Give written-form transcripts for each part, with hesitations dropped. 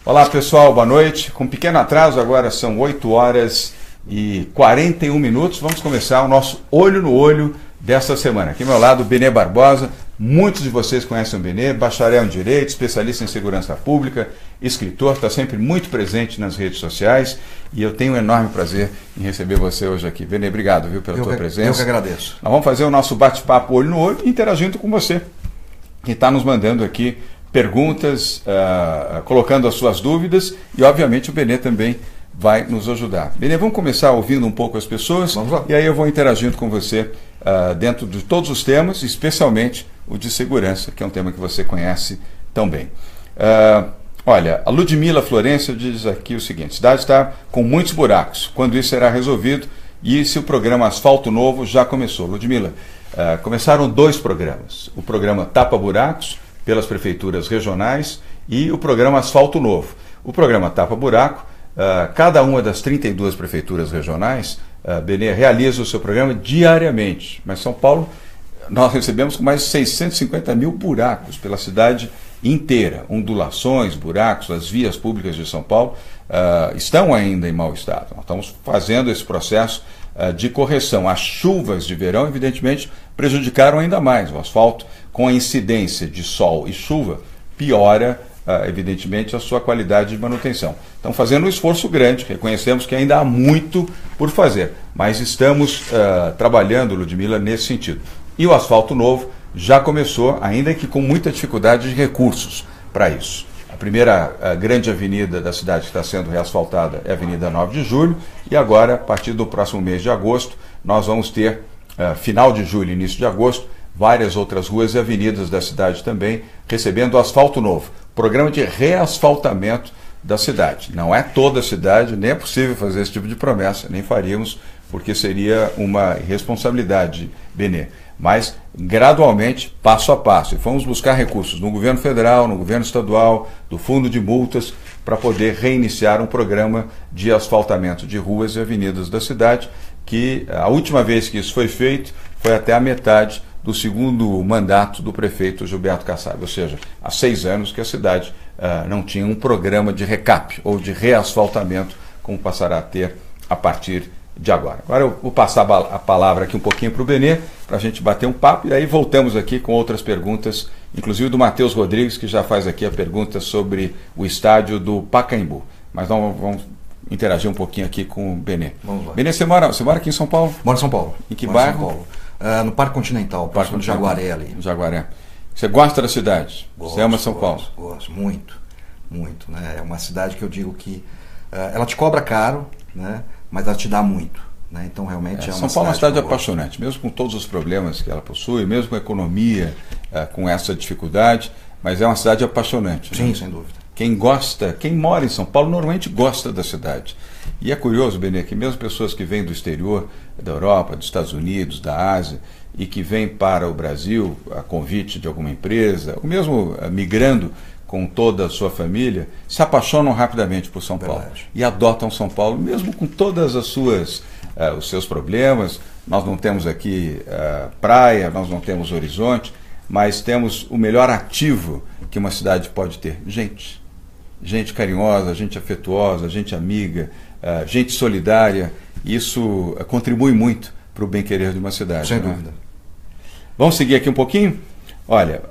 Olá pessoal, boa noite. Com um pequeno atraso, agora são 8 horas e 41 minutos. Vamos começar o nosso Olho no Olho desta semana. Aqui ao meu lado, Benê Barbosa. Muitos de vocês conhecem o Benê, bacharel em Direito, especialista em Segurança Pública, escritor, está sempre muito presente nas redes sociais e eu tenho um enorme prazer em receber você hoje aqui. Benê, obrigado, viu, pela tua presença. Eu que agradeço. Nós vamos fazer o nosso bate-papo Olho no Olho, interagindo com você, que está nos mandando aqui perguntas, colocando as suas dúvidas e, obviamente, o Benê também vai nos ajudar. Benê, vamos começar ouvindo um pouco as pessoas. Vamos lá. E aí eu vou interagindo com você dentro de todos os temas, especialmente o de segurança, que é um tema que você conhece tão bem. Olha, a Ludmila Florencio diz aqui o seguinte: a cidade está com muitos buracos, quando isso será resolvido e se o programa Asfalto Novo já começou? Ludmila, começaram 2 programas, o programa Tapa Buracos, pelas prefeituras regionais, e o programa Asfalto Novo. O programa Tapa Buraco, cada uma das 32 prefeituras regionais, Benê, realiza o seu programa diariamente, mas São Paulo nós recebemos com mais de 650 mil buracos pela cidade inteira, ondulações, buracos, as vias públicas de São Paulo estão ainda em mau estado. Nós estamos fazendo esse processo de correção. As chuvas de verão, evidentemente, prejudicaram ainda mais o asfalto. Com a incidência de sol e chuva, piora, evidentemente, a sua qualidade de manutenção. Estamos fazendo um esforço grande, reconhecemos que ainda há muito por fazer, mas estamos trabalhando, Ludmila, nesse sentido. E o Asfalto Novo já começou, ainda que com muita dificuldade de recursos para isso. A primeira grande avenida da cidade que está sendo reasfaltada é a Avenida 9 de Julho, e agora, a partir do próximo mês de agosto, nós vamos ter, final de julho e início de agosto, várias outras ruas e avenidas da cidade também recebendo asfalto novo. Programa de reasfaltamento da cidade. Não é toda a cidade, nem é possível fazer esse tipo de promessa, nem faríamos, porque seria uma irresponsabilidade, Benê. Mas, gradualmente, passo a passo. E fomos buscar recursos no governo federal, no governo estadual, do fundo de multas, para poder reiniciar um programa de asfaltamento de ruas e avenidas da cidade, que a última vez que isso foi feito foi até a metade do segundo mandato do prefeito Gilberto Kassab, ou seja, há 6 anos que a cidade não tinha um programa de recap ou de reasfaltamento, como passará a ter a partir de agora. Agora eu vou passar a palavra aqui um pouquinho para o Benê, para a gente bater um papo, e aí voltamos aqui com outras perguntas, inclusive do Matheus Rodrigues, que já faz aqui a pergunta sobre o estádio do Pacaembu. Mas nós vamos interagir um pouquinho aqui com o Benê. Vamos lá. Benê, você mora aqui em São Paulo? Moro em São Paulo. Em que bairro? São Paulo. No Parque Continental, próximo de Jaguaré ali. Jaguaré. Você gosta da cidade? Você ama São Paulo? Gosto, muito, muito. Né? É uma cidade que eu digo que ela te cobra caro, né? Mas ela te dá muito. Né? Então realmente São Paulo é uma cidade apaixonante, mesmo com todos os problemas que ela possui, mesmo com a economia, com essa dificuldade, mas é uma cidade apaixonante. Sim, né? sem dúvida. Quem mora em São Paulo normalmente gosta da cidade. E é curioso, Benê, que mesmo pessoas que vêm do exterior, da Europa, dos Estados Unidos, da Ásia, e que vêm para o Brasil a convite de alguma empresa, ou mesmo migrando com toda a sua família, se apaixonam rapidamente por São Paulo. E adotam São Paulo, mesmo com todas os seus problemas. Nós não temos aqui praia, nós não temos horizonte, mas temos o melhor ativo que uma cidade pode ter: gente carinhosa, gente afetuosa, gente amiga, gente solidária. Isso contribui muito para o bem-querer de uma cidade. Sem dúvida. Vamos seguir aqui um pouquinho? Olha,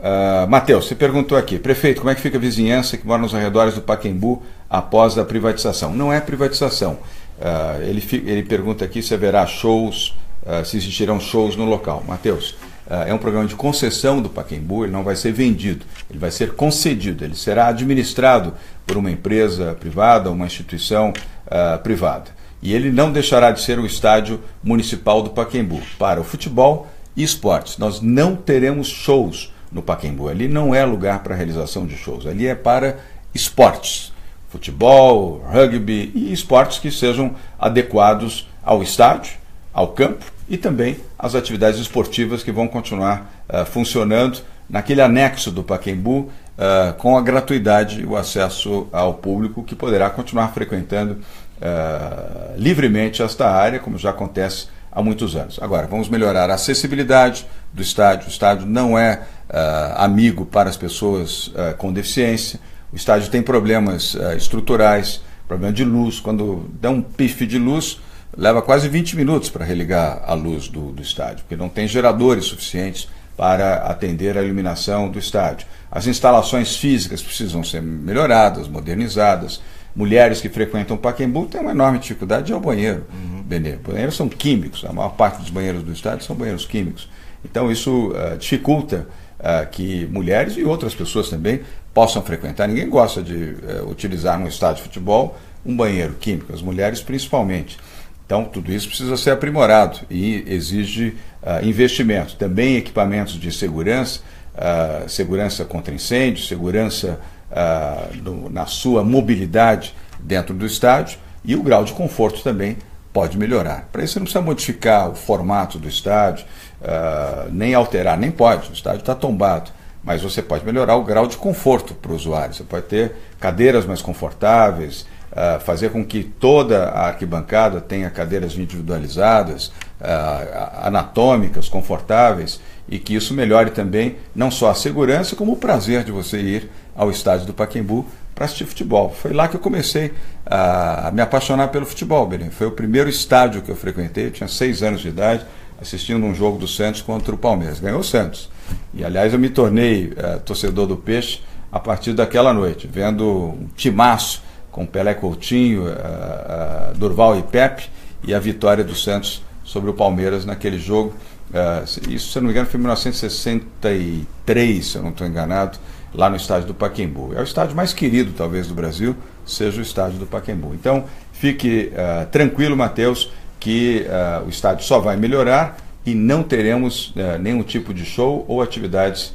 Matheus, você perguntou aqui: prefeito, como é que fica a vizinhança que mora nos arredores do Pacaembu após a privatização? Não é privatização. Ele pergunta aqui se haverá shows, se existirão shows no local. Matheus, é um programa de concessão do Pacaembu, ele não vai ser vendido, ele vai ser concedido, ele será administrado por uma empresa privada, uma instituição privada. E ele não deixará de ser o estádio municipal do Pacaembu para o futebol e esportes. Nós não teremos shows no Pacaembu, ali não é lugar para realização de shows, ali é para esportes, futebol, rugby e esportes que sejam adequados ao estádio, ao campo e também às atividades esportivas que vão continuar funcionando naquele anexo do Pacaembu, com a gratuidade e o acesso ao público, que poderá continuar frequentando livremente esta área, como já acontece há muitos anos. Agora, vamos melhorar a acessibilidade do estádio. O estádio não é amigo para as pessoas com deficiência. O estádio tem problemas estruturais, problema de luz. Quando dá um pife de luz, leva quase 20 minutos para religar a luz do estádio, porque não tem geradores suficientes para atender a iluminação do estádio. As instalações físicas precisam ser melhoradas, modernizadas. Mulheres que frequentam o Pacaembu têm uma enorme dificuldade de ir ao banheiro. Benê. Banheiros são químicos, a maior parte dos banheiros do estádio são banheiros químicos. Então isso dificulta que mulheres e outras pessoas também possam frequentar. Ninguém gosta de utilizar num estádio de futebol um banheiro químico, as mulheres principalmente. Então tudo isso precisa ser aprimorado e exige investimento. Também equipamentos de segurança, segurança contra incêndio, segurança na sua mobilidade dentro do estádio, e o grau de conforto também pode melhorar. Para isso você não precisa modificar o formato do estádio, nem alterar, nem pode, o estádio está tombado, mas você pode melhorar o grau de conforto para o usuário. Você pode ter cadeiras mais confortáveis, fazer com que toda a arquibancada tenha cadeiras individualizadas, anatômicas, confortáveis, e que isso melhore também não só a segurança, como o prazer de você ir ao estádio do Pacaembu para assistir futebol. Foi lá que eu comecei a me apaixonar pelo futebol, Benê. Foi o primeiro estádio que eu frequentei, eu tinha 6 anos de idade, assistindo um jogo do Santos contra o Palmeiras. Ganhou o Santos. E, aliás, eu me tornei torcedor do Peixe a partir daquela noite, vendo um timaço com Pelé Coutinho, Durval e Pepe, e a vitória do Santos sobre o Palmeiras naquele jogo. Isso, se eu não me engano, foi em 1963, se eu não estou enganado, lá no estádio do Pacaembu. É o estádio mais querido, talvez, do Brasil, seja o estádio do Pacaembu. Então, fique tranquilo, Matheus, que o estádio só vai melhorar e não teremos nenhum tipo de show ou atividades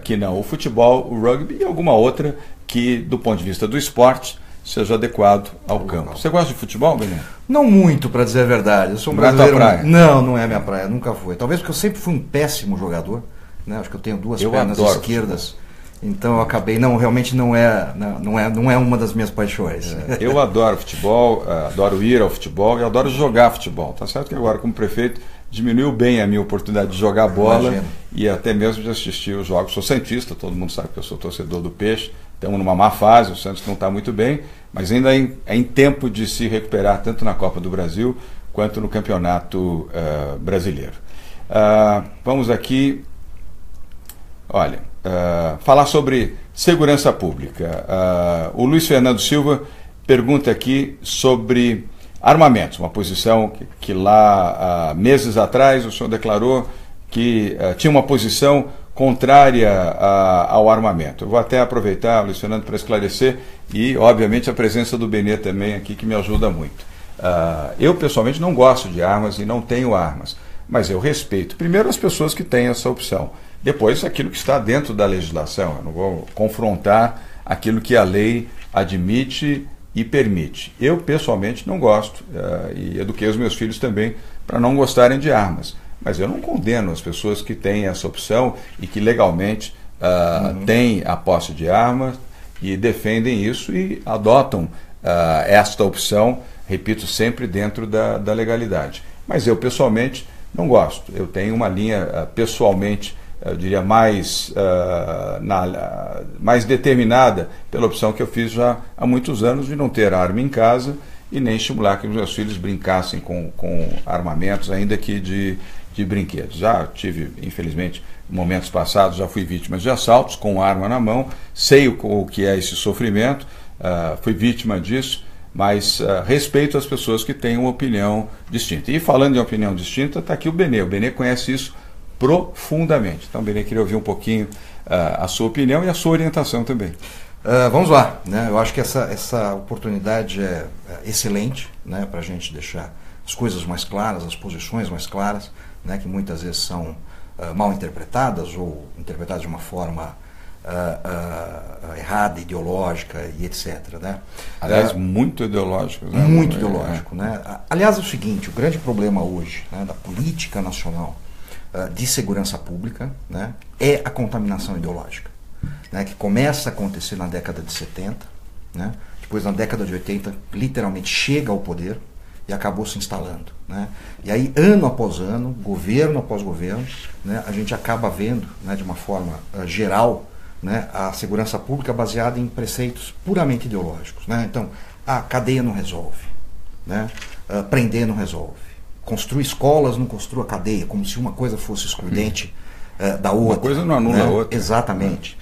que não o futebol, o rugby e alguma outra que, do ponto de vista do esporte, seja adequado ao campo. Você gosta de futebol, Benê? Não muito, para dizer a verdade. Eu sou um brasileiro. Não, não é minha praia, nunca foi. Talvez porque eu sempre fui um péssimo jogador, né? Acho que eu tenho duas pernas esquerdas. Então eu acabei, realmente não é uma das minhas paixões. Eu adoro futebol, adoro ir ao futebol e adoro jogar futebol. Tá certo que agora, como prefeito, diminuiu bem a minha oportunidade de jogar bola e até mesmo de assistir os jogos. Sou santista, todo mundo sabe que eu sou torcedor do Peixe. Estamos numa má fase, o Santos não está muito bem, mas ainda é em tempo de se recuperar tanto na Copa do Brasil quanto no Campeonato Brasileiro. Vamos aqui, olha, falar sobre segurança pública. O Luiz Fernando Silva pergunta aqui sobre armamentos, uma posição que lá meses atrás o senhor declarou que tinha uma posição contrária ao armamento. Eu vou até aproveitar, Luiz Fernando, para esclarecer, e obviamente a presença do Benê também aqui, que me ajuda muito. Eu pessoalmente não gosto de armas e não tenho armas, mas eu respeito primeiro as pessoas que têm essa opção, depois aquilo que está dentro da legislação. Eu não vou confrontar aquilo que a lei admite e permite. Eu pessoalmente não gosto, e eduquei os meus filhos também para não gostarem de armas. Mas eu não condeno as pessoas que têm essa opção e que legalmente têm a posse de armas e defendem isso e adotam esta opção, repito, sempre dentro da legalidade. Mas eu, pessoalmente, não gosto. Eu tenho uma linha, pessoalmente, eu diria, mais determinada pela opção que eu fiz já há muitos anos de não ter arma em casa e nem estimular que os meus filhos brincassem com armamentos, ainda que de brinquedos. Já tive, infelizmente, momentos passados, já fui vítima de assaltos com arma na mão, sei o que é esse sofrimento, fui vítima disso, mas respeito as pessoas que têm uma opinião distinta. E falando em opinião distinta, está aqui o Benê. O Benê conhece isso profundamente. Então, Benê, queria ouvir um pouquinho a sua opinião e a sua orientação também. Vamos lá, né? Eu acho que essa oportunidade é excelente, né, para a gente deixar as coisas mais claras, as posições mais claras, né, que muitas vezes são mal interpretadas ou interpretadas de uma forma errada, ideológica e etc. Né? Aliás, muito ideológico. Né? Muito ideológico. Né? Aliás, é o seguinte, o grande problema hoje, né, da política nacional de segurança pública, né, é a contaminação ideológica, né, que começa a acontecer na década de 70, né, depois na década de 80 literalmente chega ao poder e acabou se instalando, né? E aí, ano após ano, governo após governo, né, a gente acaba vendo, né, de uma forma geral, né, a segurança pública baseada em preceitos puramente ideológicos. Né? Então, a cadeia não resolve, né? Prender não resolve, construir escolas não construa cadeia, como se uma coisa fosse excludente da outra. Uma coisa não anula a outra. Exatamente.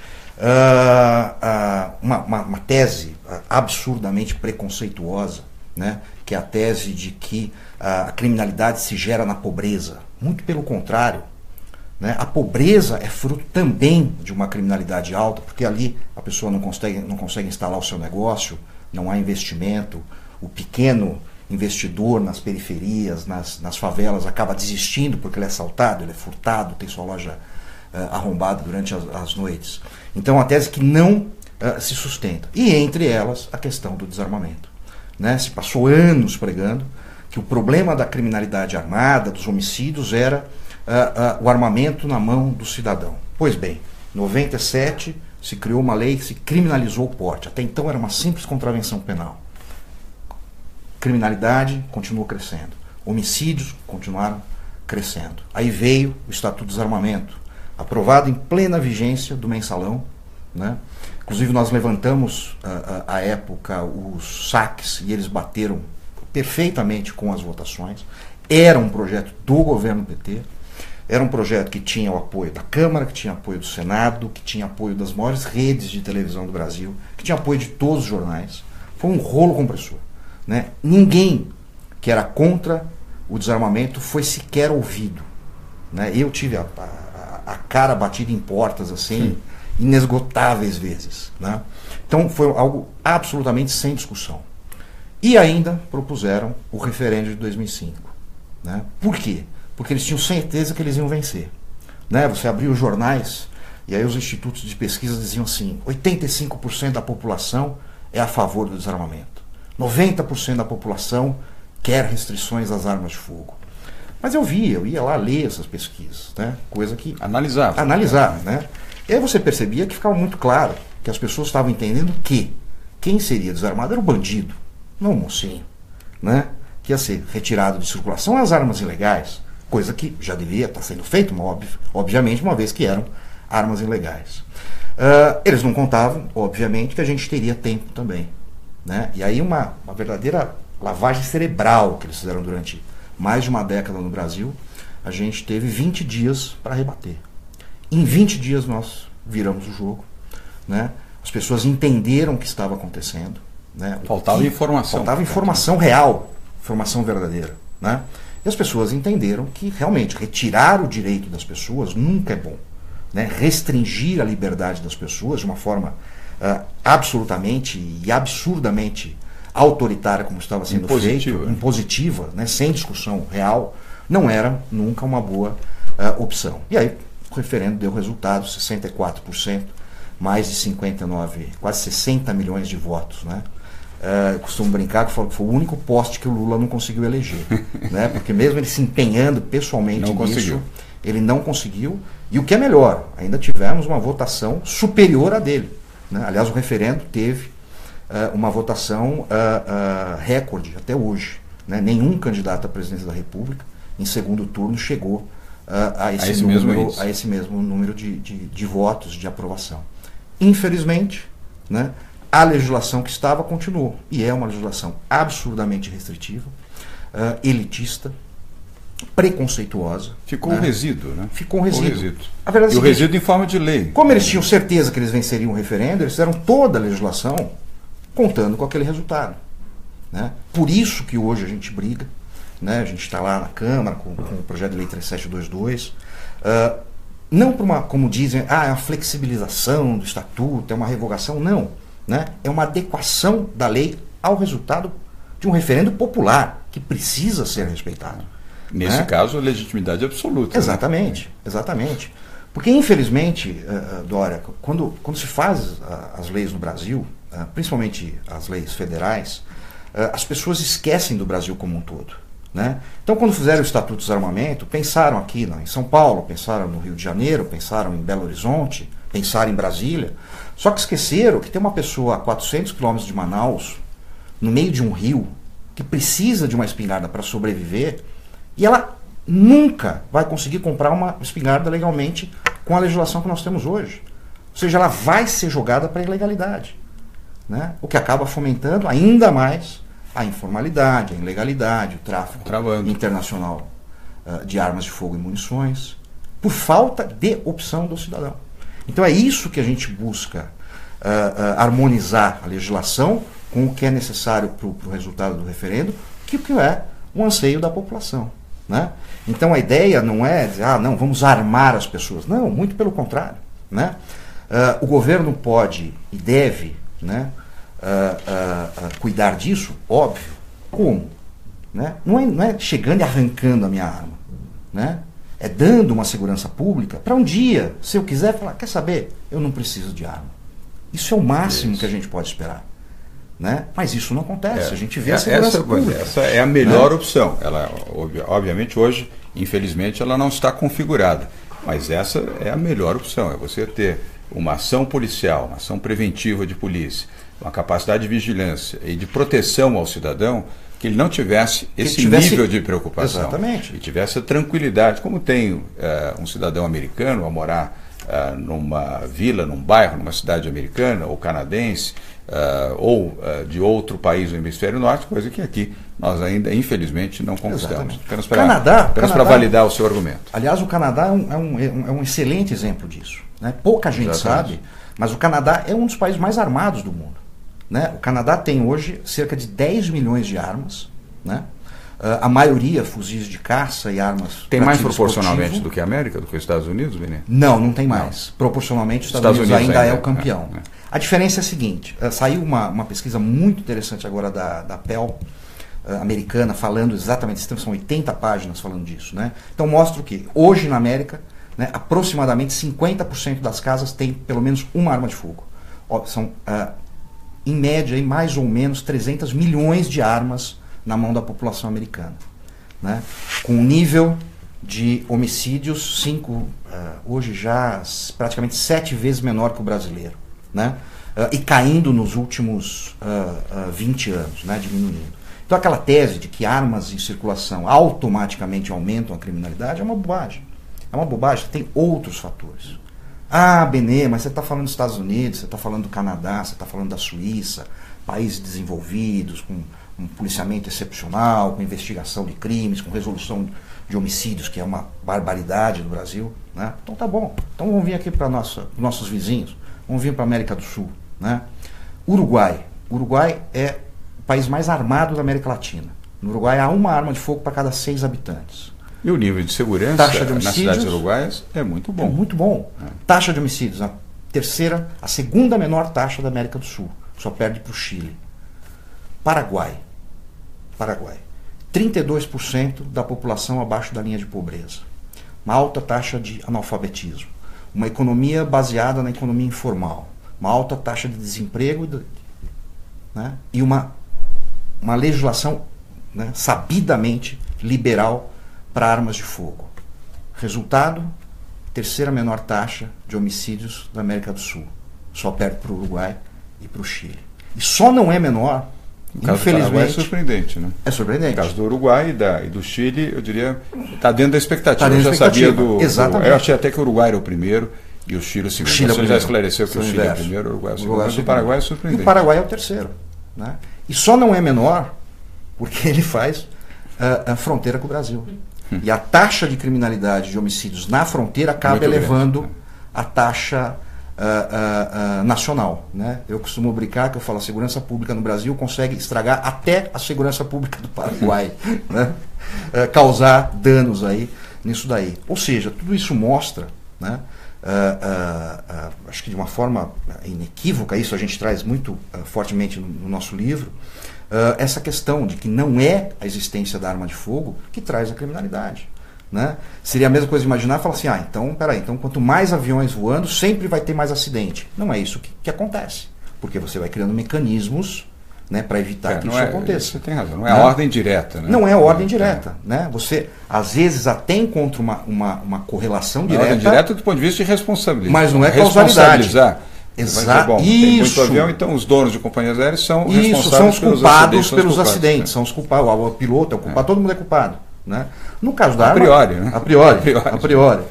Uma tese absurdamente preconceituosa, né? Que é a tese de que a criminalidade se gera na pobreza. Muito pelo contrário. Né? A pobreza é fruto também de uma criminalidade alta, porque ali a pessoa não consegue instalar o seu negócio, não há investimento, o pequeno investidor nas periferias, nas favelas, acaba desistindo porque ele é assaltado, ele é furtado, tem sua loja arrombada durante as noites. Então, a tese que não se sustenta. E entre elas, a questão do desarmamento. Né? Se passou anos pregando que o problema da criminalidade armada, dos homicídios, era o armamento na mão do cidadão. Pois bem, em 97 se criou uma lei que se criminalizou o porte. Até então era uma simples contravenção penal. Criminalidade continuou crescendo. Homicídios continuaram crescendo. Aí veio o Estatuto do Desarmamento, aprovado em plena vigência do mensalão. Né? Inclusive nós levantamos à época os saques e eles bateram perfeitamente com as votações. Era um projeto do governo PT. Era um projeto que tinha o apoio da Câmara, que tinha apoio do Senado, que tinha apoio das maiores redes de televisão do Brasil, que tinha apoio de todos os jornais. Foi um rolo compressor. Né? Ninguém que era contra o desarmamento foi sequer ouvido. Né? Eu tive a cara batida em portas assim, inesgotáveis vezes. Né? Então foi algo absolutamente sem discussão. E ainda propuseram o referendo de 2005. Né? Por quê? Porque eles tinham certeza que eles iam vencer. Né? Você abria os jornais e aí os institutos de pesquisa diziam assim: 85% da população é a favor do desarmamento, 90% da população quer restrições às armas de fogo. Mas eu ia lá ler essas pesquisas, né? Coisa que... Analisar, né? E aí você percebia que ficava muito claro que as pessoas estavam entendendo que quem seria desarmado era o bandido, não o mocinho, né? Que ia ser retirado de circulação as armas ilegais, coisa que já devia estar sendo feita, obviamente, uma vez que eram armas ilegais. Eles não contavam, obviamente, que a gente teria tempo também. Né? E aí uma verdadeira lavagem cerebral que eles fizeram durante mais de uma década no Brasil. A gente teve 20 dias para rebater. Em 20 dias nós viramos o jogo. Né? As pessoas entenderam o que estava acontecendo. Né? Faltava informação. Faltava informação real, informação verdadeira. Né? E as pessoas entenderam que realmente retirar o direito das pessoas nunca é bom. Né? Restringir a liberdade das pessoas de uma forma absolutamente e absurdamente autoritária, como estava sendo feito, impositiva, né? Sem discussão real, não era nunca uma boa opção. E aí o referendo deu resultado, 64%, mais de 59, quase 60 milhões de votos. Né? Costumo brincar que foi o único poste que o Lula não conseguiu eleger. Né? Porque mesmo ele se empenhando pessoalmente nisso, ele não conseguiu. E o que é melhor, ainda tivemos uma votação superior à dele. Né? Aliás, o referendo teve uma votação recorde até hoje. Né? Nenhum candidato à presidência da República, em segundo turno, chegou a esse mesmo número de votos de aprovação. Infelizmente, né, a legislação que estava continuou. E é uma legislação absurdamente restritiva, elitista, preconceituosa. Ficou um resíduo, né? Ficou um resíduo. A verdade é o resíduo em forma de lei. Como eles tinham certeza que eles venceriam o referendo, eles fizeram toda a legislação contando com aquele resultado. Né? Por isso que hoje a gente briga. Né? A gente está lá na Câmara com o projeto de lei 3722. Não por uma, como dizem, é uma flexibilização do estatuto, é uma revogação. Não. Né? É uma adequação da lei ao resultado de um referendo popular, que precisa ser respeitado. Nesse caso, a legitimidade absoluta. Exatamente, né? Exatamente. Porque, infelizmente, Dória, quando se faz as leis no Brasil, principalmente as leis federais, as pessoas esquecem do Brasil como um todo. Né? Então, quando fizeram o Estatuto do Desarmamento, pensaram aqui em São Paulo, pensaram no Rio de Janeiro, pensaram em Belo Horizonte, pensaram em Brasília, só que esqueceram que tem uma pessoa a 400 quilômetros de Manaus, no meio de um rio, que precisa de uma espingarda para sobreviver, e ela nunca vai conseguir comprar uma espingarda legalmente com a legislação que nós temos hoje. Ou seja, ela vai ser jogada para a ilegalidade, né? O que acaba fomentando ainda mais a informalidade, a ilegalidade, o tráfico internacional de armas de fogo e munições, por falta de opção do cidadão. Então é isso que a gente busca harmonizar a legislação com o que é necessário para o resultado do referendo, que é um anseio da população, né? Então a ideia não é dizer, não, vamos armar as pessoas. Não, muito pelo contrário, né? O governo pode e deve, né, cuidar disso, óbvio. Como? Né? Não é chegando e arrancando a minha arma, né? É dando uma segurança pública para um dia, se eu quiser, falar, quer saber, eu não preciso de arma. Isso é o máximo que a gente pode esperar, né? Mas isso não acontece, a gente vê a segurança pública. Essa é a melhor opção. Ela, obviamente, hoje, infelizmente, ela não está configurada. Mas essa é a melhor opção, é você ter uma ação policial, uma ação preventiva de polícia, uma capacidade de vigilância e de proteção ao cidadão, que ele não tivesse esse nível de preocupação. Exatamente. E tivesse a tranquilidade, como tem um cidadão americano a morar numa vila, num bairro, numa cidade americana ou canadense, ou de outro país do hemisfério norte, coisa que aqui nós ainda, infelizmente, não conquistamos. Apenas para validar o seu argumento. Aliás, o Canadá é um excelente exemplo disso, né? Pouca gente sabe, mas o Canadá é um dos países mais armados do mundo, né? O Canadá tem hoje cerca de 10 milhões de armas, né? A maioria fuzis de caça e armas. Tem mais proporcionalmente do que a América, do que os Estados Unidos, Benê? Não tem mais. Não. Proporcionalmente, os Estados Unidos ainda é o campeão. A diferença é a seguinte: saiu uma pesquisa muito interessante agora da PEL americana, falando exatamente, são 80 páginas falando disso, né? Então mostra o que? Hoje na América, né, aproximadamente 50% das casas tem pelo menos uma arma de fogo. São, em média, mais ou menos 300 milhões de armas na mão da população americana, né? Com um nível de homicídios hoje já praticamente 7 vezes menor que o brasileiro, né? E caindo nos últimos 20 anos, né? Diminuindo. Então aquela tese de que armas em circulação automaticamente aumentam a criminalidade é uma bobagem. É uma bobagem, tem outros fatores. Benê, mas você está falando dos Estados Unidos, você está falando do Canadá, você está falando da Suíça, países desenvolvidos, com um policiamento excepcional, com investigação de crimes, com resolução de homicídios, que é uma barbaridade no Brasil, né? Então tá bom. Então vamos vir aqui para nossos vizinhos, vamos vir para a América do Sul, né? Uruguai. Uruguai é o país mais armado da América Latina. No Uruguai há uma arma de fogo para cada 6 habitantes. E o nível de segurança nas cidades uruguaias é muito bom. É muito bom. Taxa de homicídios, a segunda menor taxa da América do Sul. Só perde para o Chile. Paraguai. 32% da população abaixo da linha de pobreza. Uma alta taxa de analfabetismo. Uma economia baseada na economia informal. Uma alta taxa de desemprego, né? E uma legislação, né, sabidamente liberal para armas de fogo. Resultado, terceira menor taxa de homicídios da América do Sul. Só perde para o Uruguai e para o Chile. E só não é menor, infelizmente. É surpreendente, né? É surpreendente. No caso do Uruguai e do Chile, eu diria, está dentro da expectativa. Tá dentro eu já sabia Exatamente. Eu achei até que o Uruguai era o primeiro e o Chile o segundo. Você já esclareceu que o Chile é o primeiro, o Uruguai é o segundo. Mas o Paraguai é surpreendente. E o Paraguai é o terceiro, né? E só não é menor porque ele faz a fronteira com o Brasil. E a taxa de criminalidade de homicídios na fronteira acaba elevando a taxa nacional, né? Eu costumo brincar que eu falo, a segurança pública no Brasil consegue estragar até a segurança pública do Paraguai, né? Causar danos aí nisso daí. Ou seja, tudo isso mostra, né? Acho que de uma forma inequívoca, isso a gente traz muito fortemente no nosso livro, essa questão de que não é a existência da arma de fogo que traz a criminalidade, né? Seria a mesma coisa de imaginar e falar assim, então quanto mais aviões voando, sempre vai ter mais acidente. Não é isso que acontece, porque você vai criando mecanismos, né, para evitar que isso aconteça. Você tem razão, não é a ordem direta, né? Não é a ordem direta, né? Você, às vezes, até encontra uma correlação direta. Ordem direta do ponto de vista de responsabilidade. Mas não é causalidade. Exato. Tem muito avião, então os donos de companhias aéreas são responsáveis são os culpados pelos acidentes, são os culpados. O piloto é o culpado, todo mundo é culpado, Né? No caso da a arma, priori, né? A priori.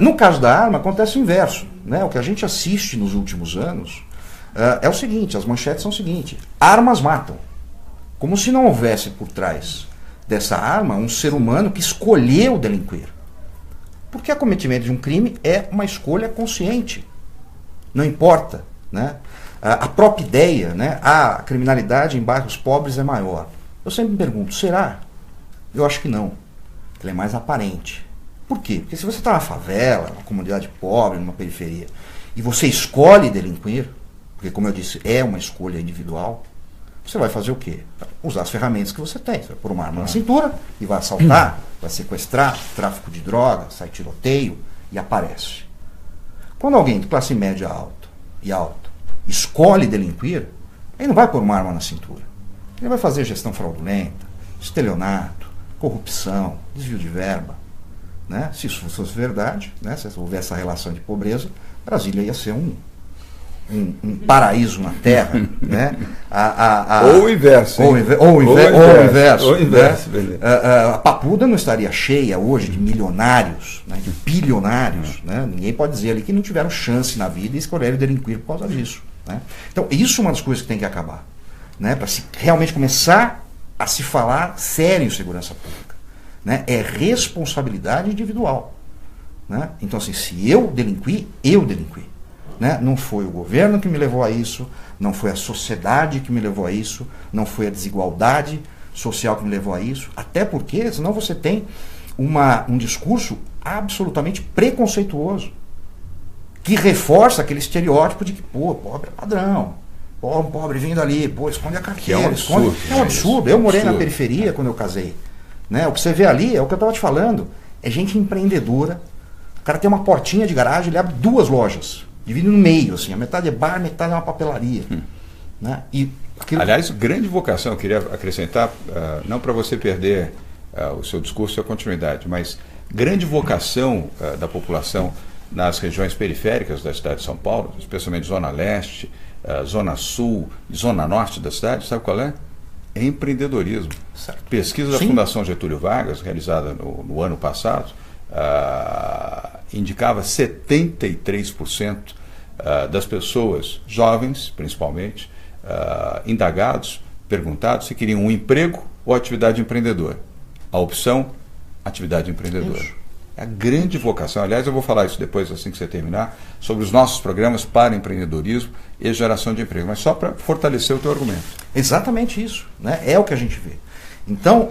No caso da arma, acontece o inverso. Né? O que a gente assiste nos últimos anos é o seguinte, as manchetes são o seguinte: armas matam. Como se não houvesse por trás dessa arma um ser humano que escolheu delinquir. Porque o cometimento de um crime é uma escolha consciente. Não importa. Né? A própria ideia, né? A criminalidade em bairros pobres é maior. Eu sempre me pergunto, será? Eu acho que não. Ela é mais aparente. Por quê? Porque se você está na favela, numa comunidade pobre, numa periferia, e você escolhe delinquir, porque como eu disse, é uma escolha individual, você vai fazer o quê? Usar as ferramentas que você tem. Você vai pôr uma arma na cintura e vai assaltar, vai sequestrar, tráfico de droga, sai tiroteio e aparece. Quando alguém de classe média alta escolhe delinquir, ele não vai pôr uma arma na cintura. Ele vai fazer gestão fraudulenta, estelionato, corrupção, desvio de verba. Né? Se isso fosse verdade, né? Se houvesse essa relação de pobreza, Brasília ia ser um paraíso na Terra. Né? Ou o inverso. Ou o inverso. Né? A Papuda não estaria cheia hoje de milionários, né? De bilionários. Né? Ninguém pode dizer ali que não tiveram chance na vida e escolheram delinquir por causa disso. Né? Então, isso é uma das coisas que tem que acabar. Né? Para se realmente começar a se falar sério em segurança pública. Né? É responsabilidade individual. Né? Então, assim, se eu delinqui, eu delinqui. Né? Não foi o governo que me levou a isso, não foi a sociedade que me levou a isso, não foi a desigualdade social que me levou a isso, até porque senão você tem um discurso absolutamente preconceituoso, que reforça aquele estereótipo de que, pô, pobre é ladrão, pobre vindo ali, pô, esconde a carteira, é um absurdo. Esconde. É um absurdo. Eu morei na periferia quando eu casei. Né? O que você vê ali é o que eu estava te falando, é gente empreendedora, o cara tem uma portinha de garagem, ele abre 2 lojas. Divide no meio, assim, a metade é bar, a metade é uma papelaria. Né? E aliás, grande vocação, eu queria acrescentar, não para você perder o seu discurso e a continuidade, mas grande vocação da população nas regiões periféricas da cidade de São Paulo, especialmente Zona Leste, Zona Sul e Zona Norte da cidade, sabe qual é? É empreendedorismo. Certo. Pesquisa da Fundação Getúlio Vargas, realizada no ano passado, indicava 73% das pessoas, jovens principalmente, indagados, perguntados se queriam um emprego ou atividade empreendedora. A opção, atividade empreendedora. Isso. É a grande vocação. Aliás, eu vou falar isso depois, assim que você terminar, sobre os nossos programas para empreendedorismo e geração de emprego. Mas só para fortalecer o teu argumento. Exatamente isso. Né? É o que a gente vê. Então,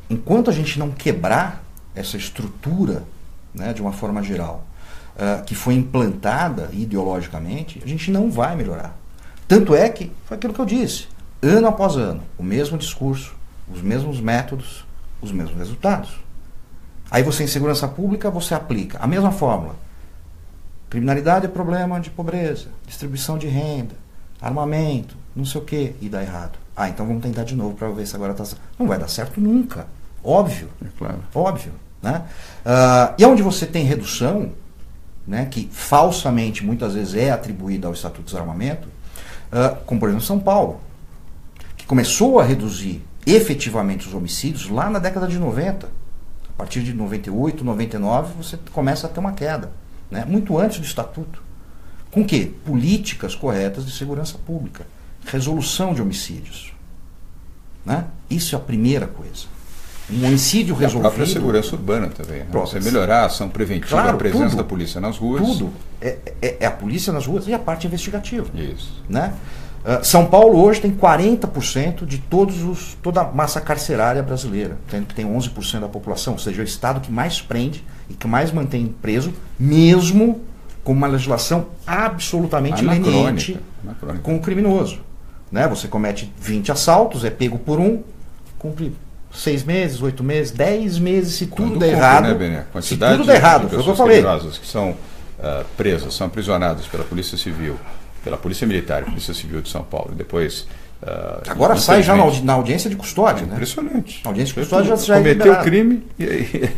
enquanto a gente não quebrar essa estrutura, né, de uma forma geral, que foi implantada ideologicamente, a gente não vai melhorar. Tanto é que foi aquilo que eu disse, ano após ano, o mesmo discurso, os mesmos métodos, os mesmos resultados. Aí você, em segurança pública, você aplica a mesma fórmula. Criminalidade é problema de pobreza, distribuição de renda, armamento, não sei o quê, e dá errado. Então vamos tentar de novo para ver se agora está... Não vai dar certo nunca. Óbvio. É claro. Óbvio. Né? E onde você tem redução, né, que falsamente muitas vezes é atribuída ao Estatuto de Desarmamento, como por exemplo São Paulo, que começou a reduzir efetivamente os homicídios lá na década de 90. A partir de 98, 99, você começa a ter uma queda, né? Muito antes do Estatuto. Com o quê? Políticas corretas de segurança pública. Resolução de homicídios. Né? Isso é a primeira coisa. Um homicídio resolvido... A própria segurança urbana também. Né? Você melhorar a ação preventiva, claro, a presença da polícia nas ruas. Tudo. É a polícia nas ruas e a parte investigativa. Isso. Né? São Paulo hoje tem 40% de toda a massa carcerária brasileira, tendo que tem 11% da população, ou seja, é o estado que mais prende e que mais mantém preso, mesmo com uma legislação absolutamente leniente com o criminoso. Né? Você comete 20 assaltos, é pego por um, cumpre 6 meses, 8 meses, 10 meses, se tudo der errado. Né, Bené? Quantidade se tudo der errado, foi o que eu falei. Que são presas, são aprisionadas pela Polícia Civil, pela Polícia Militar e Polícia Civil de São Paulo, e depois... agora sai já na audiência de custódia, né? Impressionante. Na audiência de custódia já é cometeu o crime e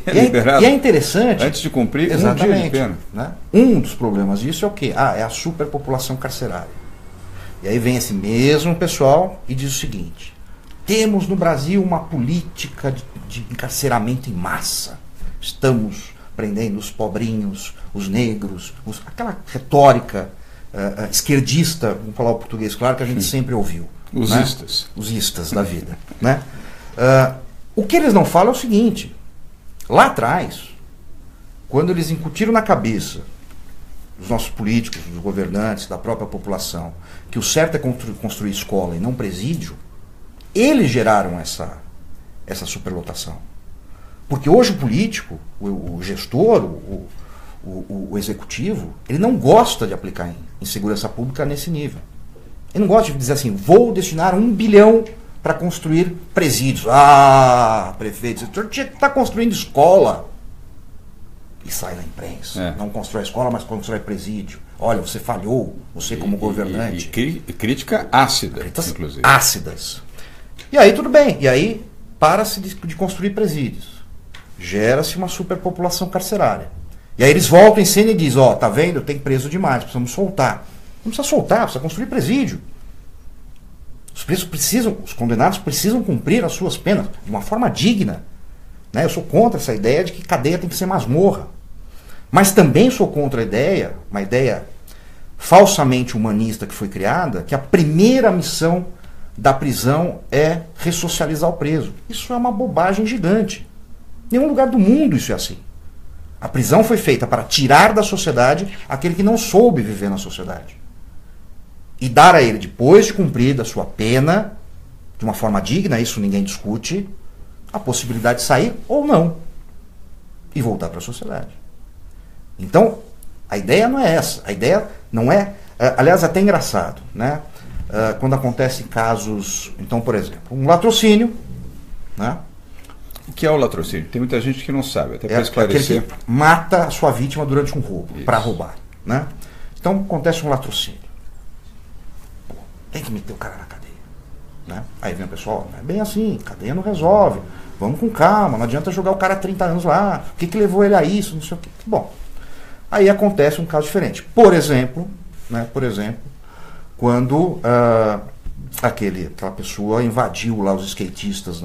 é liberado. E é interessante... Antes de cumprir, exatamente, um dia de pena. Né? Um dos problemas disso é o quê? É a superpopulação carcerária. E aí vem esse mesmo pessoal e diz o seguinte: temos no Brasil uma política de encarceramento em massa. Estamos prendendo os pobrinhos, os negros, aquela retórica esquerdista, vamos falar o português claro, que a gente sempre ouviu. Os né? istas. Os istas da vida. Né? O que eles não falam é o seguinte: lá atrás, quando eles incutiram na cabeça dos nossos políticos, dos governantes, da própria população, que o certo é construir escola e não presídio, eles geraram essa superlotação. Porque hoje o político, o gestor, o executivo, ele não gosta de aplicar em segurança pública nesse nível. Ele não gosta de dizer assim, vou destinar 1 bilhão para construir presídios. Ah, prefeito, o senhor tinha que estar construindo escola. E sai na imprensa. Não constrói escola, mas constrói presídio. Olha, você falhou, você como governante. E crítica ácida, inclusive. Ácidas. E aí tudo bem. E aí para-se de construir presídios. Gera-se uma superpopulação carcerária. E aí eles voltam em cena e dizem, ó, tá vendo? Tem preso demais, precisamos soltar. Não precisa soltar, precisa construir presídio. Os condenados precisam cumprir as suas penas de uma forma digna. Né? Eu sou contra essa ideia de que cadeia tem que ser masmorra. Mas também sou contra uma ideia falsamente humanista que foi criada, que a primeira missão da prisão é ressocializar o preso. Isso é uma bobagem gigante. Em nenhum lugar do mundo isso é assim. A prisão foi feita para tirar da sociedade aquele que não soube viver na sociedade. E dar a ele, depois de cumprida a sua pena, de uma forma digna, isso ninguém discute, a possibilidade de sair ou não. E voltar para a sociedade. Então, a ideia não é essa. A ideia não é... aliás, é até engraçado, né? Quando acontecem casos... Então, por exemplo, um latrocínio, né? O que é o latrocínio? Tem muita gente que não sabe, até para esclarecer. Aquele que mata a sua vítima durante um roubo, para roubar. Né? Então acontece um latrocínio. Pô, tem que meter o cara na cadeia. Né? Aí vem o pessoal, não é bem assim, cadeia não resolve. Vamos com calma, não adianta jogar o cara 30 anos lá. O que levou ele a isso? Não sei o que. Bom, aí acontece um caso diferente. Por exemplo, quando aquela pessoa invadiu lá os skatistas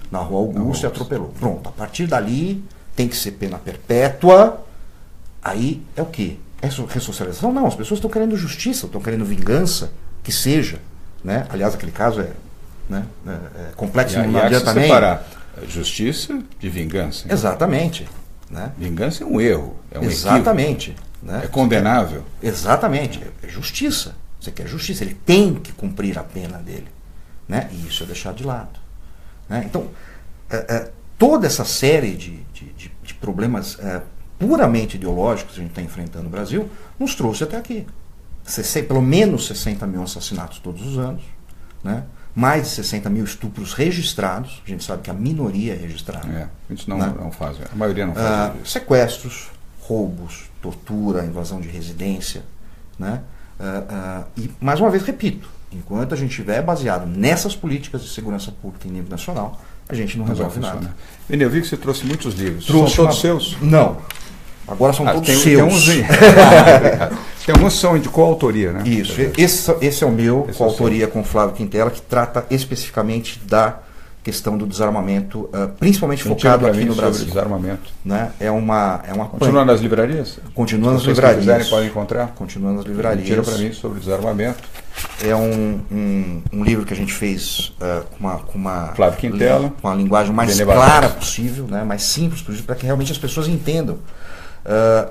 na Rua Augusta e atropelou. Pronto, a partir dali tem que ser pena perpétua. Aí é o quê? É ressocialização? Não, as pessoas estão querendo justiça, estão querendo vingança, que seja. Né? Aliás, aquele caso é complexo, não adianta nem separar justiça de vingança. Exatamente. Né? Vingança é um erro, é um exatamente. Né? É condenável. Exatamente, é justiça. Você quer justiça, ele tem que cumprir a pena dele. Né? E isso é deixado de lado. Né? Então, toda essa série de problemas puramente ideológicos que a gente está enfrentando no Brasil nos trouxe até aqui. Pelo menos 60 mil assassinatos todos os anos, né? Mais de 60 mil estupros registrados. A gente sabe que a minoria é registrada. A gente não faz, a maioria não faz isso. Sequestros, roubos, tortura, invasão de residência. Né? E, mais uma vez, repito, enquanto a gente estiver baseado nessas políticas de segurança pública em nível nacional, a gente não resolve nada. Vini, eu vi que você trouxe muitos livros. São todos seus? Não. Agora são todos seus. Tem alguns que são de coautoria, né? Isso. Esse é o meu, coautoria com Flávio Quintela, que trata especificamente da questão do desarmamento, principalmente focado aqui no Brasil. Sobre desarmamento. Né? Continua nas livrarias? Continua nas livrarias. Se quiserem, podem encontrar? Continua nas livrarias. Tira para mim sobre desarmamento. É um livro que a gente fez com uma Flávio Quintela, com a linguagem mais clara possível, né? Mais simples possível, para que realmente as pessoas entendam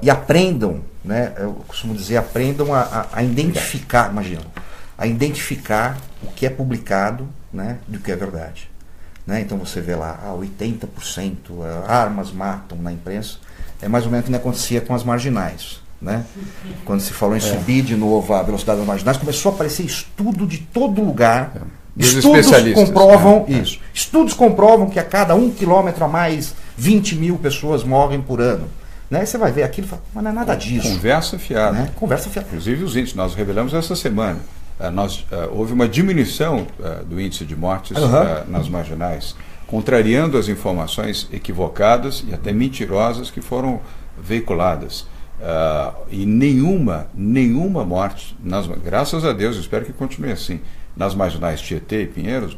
e aprendam, né? Eu costumo dizer, aprendam a identificar, a identificar o que é publicado, né? Do que é verdade. Né? Então você vê lá, 80% armas matam na imprensa, é mais ou menos o que acontecia com as marginais. Né? Quando se falou em subir de novo a velocidade das marginais, começou a aparecer estudo de todo lugar. Estudos comprovam isso. Estudos comprovam que a cada 1 quilômetro a mais 20 mil pessoas morrem por ano. Né? Aí você vai ver aquilo e fala, mas não é nada disso. Conversa fiada. Né? Conversa fiada. Inclusive os índices, nós revelamos essa semana. Houve uma diminuição do índice de mortes nas marginais, contrariando as informações equivocadas e até mentirosas que foram veiculadas. E nenhuma morte, graças a Deus, espero que continue assim, nas marginais Tietê e Pinheiros,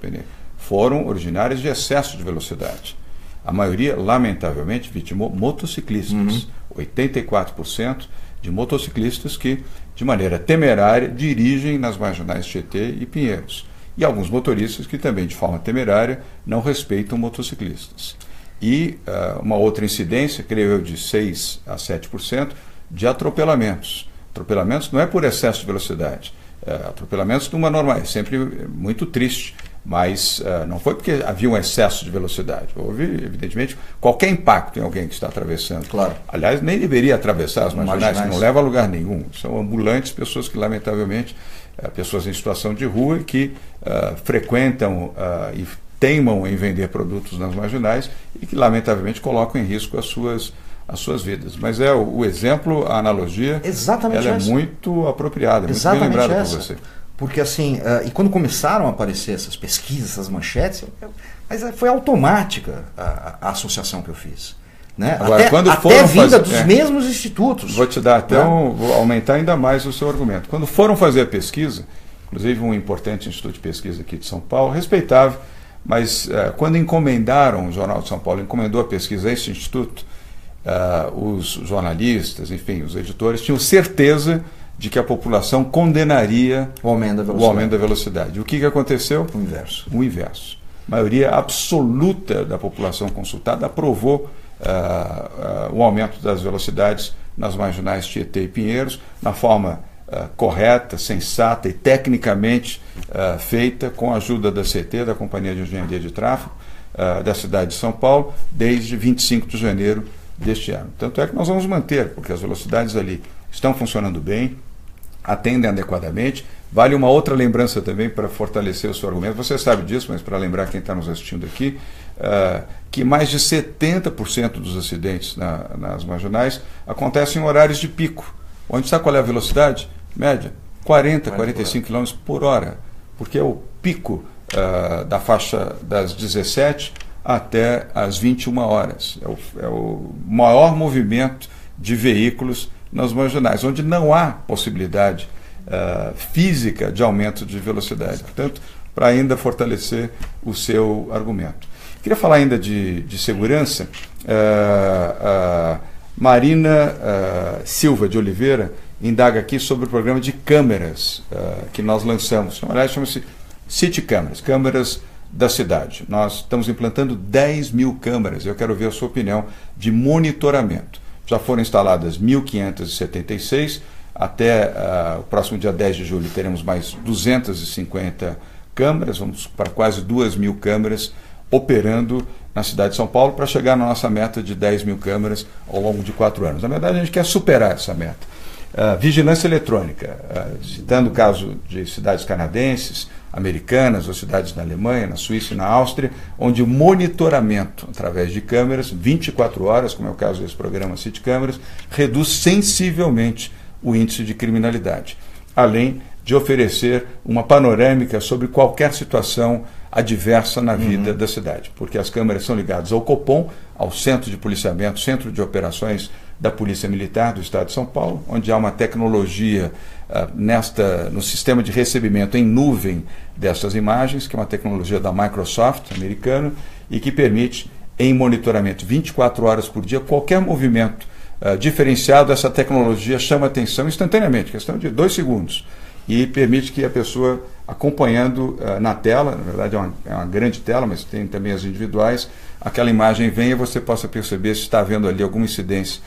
foram originárias de excesso de velocidade. A maioria, lamentavelmente, vitimou motociclistas. 84% de motociclistas que, de maneira temerária, dirigem nas marginais Tietê e Pinheiros. E alguns motoristas que também, de forma temerária, não respeitam motociclistas. E uma outra incidência, creio eu, de 6% a 7% de atropelamentos. Atropelamentos não é por excesso de velocidade. Atropelamentos numa normal, é sempre muito triste, mas não foi porque havia um excesso de velocidade. Houve, evidentemente, qualquer impacto em alguém que está atravessando. Claro. Aliás, nem deveria atravessar as marginais, que não leva a lugar nenhum. São ambulantes, pessoas que, lamentavelmente, pessoas em situação de rua que frequentam e teimam em vender produtos nas marginais e que, lamentavelmente, colocam em risco as suas vidas. Mas o exemplo, a analogia, ela é muito apropriada, muito bem lembrada por você. Porque assim, e quando começaram a aparecer essas pesquisas, essas manchetes, mas foi automática a associação que eu fiz. Né? Agora, quando até foram vinda dos mesmos institutos. Vou te dar vou aumentar ainda mais o seu argumento. Quando foram fazer a pesquisa, inclusive um importante instituto de pesquisa aqui de São Paulo, respeitável, mas quando encomendaram, o Jornal de São Paulo encomendou a pesquisa a esse instituto, os jornalistas, enfim, os editores, tinham certeza de que a população condenaria o aumento da velocidade. O que aconteceu? O inverso. O inverso. A maioria absoluta da população consultada aprovou o aumento das velocidades nas marginais Tietê e Pinheiros, na forma correta, sensata e tecnicamente feita, com a ajuda da CT, da Companhia de Engenharia de Tráfego, da cidade de São Paulo, desde 25 de janeiro deste ano. Tanto é que nós vamos manter, porque as velocidades ali estão funcionando bem, atendem adequadamente. Vale uma outra lembrança também para fortalecer o seu argumento. Você sabe disso, mas para lembrar quem está nos assistindo aqui, que mais de 70% dos acidentes nas marginais acontecem em horários de pico. Onde está qual é a velocidade? Média, 40, 45 km por hora, porque é o pico da faixa das 17 até as 21 horas. É o maior movimento de veículos nas marginais, onde não há possibilidade física de aumento de velocidade. Portanto, para ainda fortalecer o seu argumento. Queria falar ainda de segurança. Marina Silva de Oliveira indaga aqui sobre o programa de câmeras que nós lançamos. Aliás, chama-se City Câmeras, câmeras da cidade. Nós estamos implantando 10 mil câmeras. Eu quero ver a sua opinião de monitoramento. Já foram instaladas 1.576, até o próximo dia 10 de julho teremos mais 250 câmeras, vamos para quase 2.000 câmeras operando na cidade de São Paulo para chegar na nossa meta de 10 mil câmeras ao longo de 4 anos. Na verdade, a gente quer superar essa meta. Vigilância eletrônica, citando o caso de cidades canadenses, americanas ou cidades na Alemanha, na Suíça e na Áustria, onde o monitoramento através de câmeras, 24 horas, como é o caso desse programa City Câmeras, reduz sensivelmente o índice de criminalidade, além de oferecer uma panorâmica sobre qualquer situação adversa na vida da cidade, porque as câmeras são ligadas ao Copom, ao Centro de Policiamento, Centro de Operações da Polícia Militar do Estado de São Paulo, onde há uma tecnologia no sistema de recebimento em nuvem dessas imagens, que é uma tecnologia da Microsoft, americana, e que permite, em monitoramento 24 horas por dia, qualquer movimento diferenciado. Essa tecnologia chama atenção instantaneamente, questão de 2 segundos, e permite que a pessoa, acompanhando na tela, na verdade é uma grande tela, mas tem também as individuais, aquela imagem venha e você possa perceber se está havendo ali alguma incidência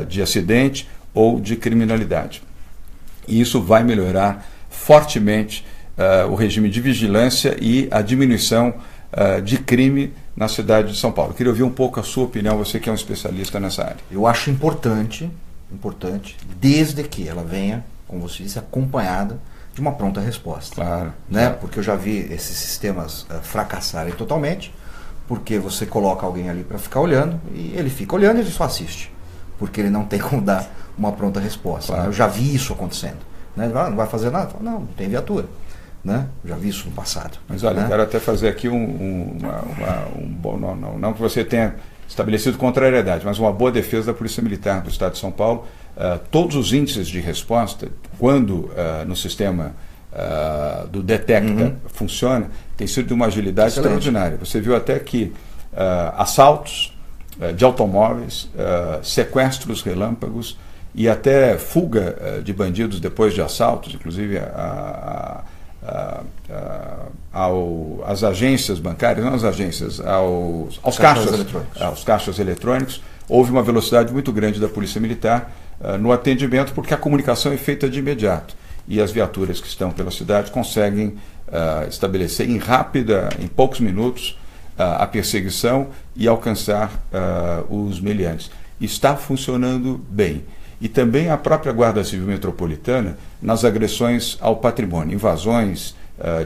de acidente ou de criminalidade. E isso vai melhorar fortemente o regime de vigilância e a diminuição de crime na cidade de São Paulo. Eu queria ouvir um pouco a sua opinião, você que é um especialista nessa área. Eu acho importante, desde que ela venha, como você disse, acompanhada de uma pronta resposta. Claro. Né? Porque eu já vi esses sistemas fracassarem totalmente, porque você coloca alguém ali para ficar olhando, e ele fica olhando e ele só assiste, porque ele não tem como dar uma pronta resposta. Claro. Né? Eu já vi isso acontecendo. Né? Não vai fazer nada? Não tem viatura. Né? Eu já vi isso no passado. Mas olha, eu quero até fazer aqui não que você tenha estabelecido contrariedade, mas uma boa defesa da Polícia Militar do Estado de São Paulo. Todos os índices de resposta, quando no sistema do Detecta funciona, tem sido de uma agilidade Excelente. extraordinária. Você viu até que assaltos de automóveis, sequestros relâmpagos e até fuga de bandidos depois de assaltos, inclusive às agências bancárias, não às agências, aos caixas eletrônicos. Houve uma velocidade muito grande da Polícia Militar no atendimento, porque a comunicação é feita de imediato. E as viaturas que estão pela cidade conseguem estabelecer em poucos minutos, a perseguição e alcançar os meliantes. Está funcionando bem. E também a própria Guarda Civil Metropolitana nas agressões ao patrimônio, invasões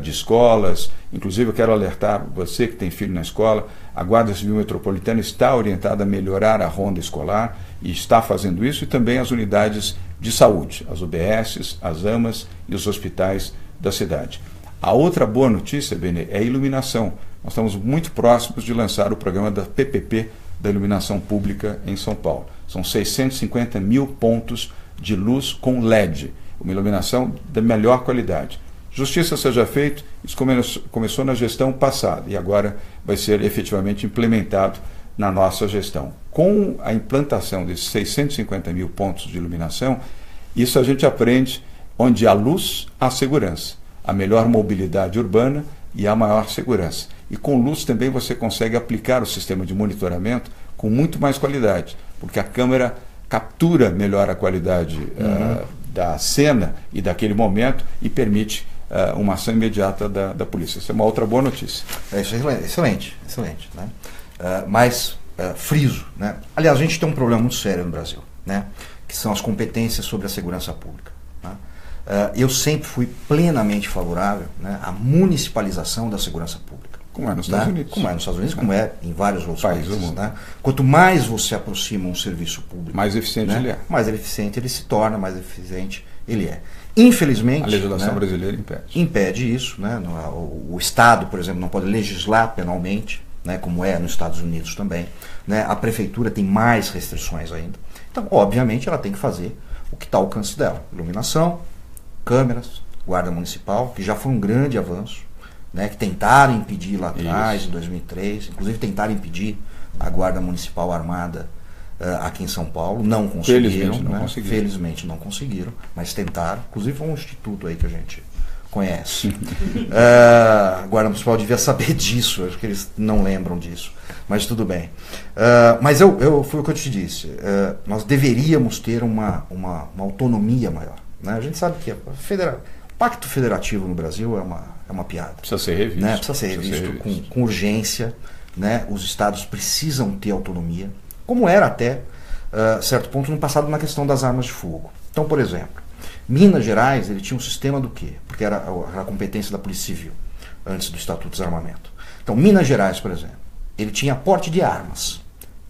de escolas. Inclusive, eu quero alertar você que tem filho na escola, a Guarda Civil Metropolitana está orientada a melhorar a ronda escolar e está fazendo isso, e também as unidades de saúde, as UBSs, as AMAs e os hospitais da cidade. A outra boa notícia, Benê, é a iluminação. Nós estamos muito próximos de lançar o programa da PPP, da iluminação pública em São Paulo. São 650 mil pontos de luz com LED, uma iluminação da melhor qualidade. Justiça seja feita, isso começou na gestão passada e agora vai ser efetivamente implementado na nossa gestão. Com a implantação desses 650 mil pontos de iluminação, isso a gente aprende onde há luz, há segurança, a melhor mobilidade urbana e a maior segurança. E com luz também você consegue aplicar o sistema de monitoramento com muito mais qualidade, porque a câmera captura melhor a qualidade da cena e daquele momento e permite uma ação imediata da polícia. Isso é uma outra boa notícia. Isso é excelente, excelente. Né? Mas friso, né? Aliás, a gente tem um problema muito sério no Brasil, né? Que são as competências sobre a segurança pública. Né? Eu sempre fui plenamente favorável, né, à municipalização da segurança pública. Como é nos Estados Unidos. Como é nos Estados Unidos, como é em vários outros países. Né? Quanto mais você aproxima um serviço público, mais eficiente, né, ele é. Mais eficiente ele se torna, mais eficiente ele é. Infelizmente, a legislação, né, brasileira impede isso. Né? O Estado, por exemplo, não pode legislar penalmente, né, como é nos Estados Unidos também. Né? A prefeitura tem mais restrições ainda. Então, obviamente, ela tem que fazer o que está ao alcance dela. Iluminação, câmeras, guarda municipal, que já foi um grande avanço, né, que tentaram impedir lá atrás, em 2003, inclusive tentaram impedir a guarda municipal armada aqui em São Paulo, não conseguiram. Felizmente não conseguiram, mas tentaram. Inclusive foi um instituto aí que a gente conhece. A guarda municipal devia saber disso, acho que eles não lembram disso, mas tudo bem. Mas foi o que eu te disse, nós deveríamos ter uma autonomia maior. Né? A gente sabe que o pacto federativo no Brasil é uma piada. Precisa ser revisto. Né? Precisa ser revisto com urgência. Né? Os estados precisam ter autonomia, como era até certo ponto no passado na questão das armas de fogo. Então, por exemplo, Minas Gerais ele tinha um sistema do quê? Porque era a competência da Polícia Civil, antes do Estatuto de Desarmamento. Então, Minas Gerais, por exemplo, ele tinha porte de armas.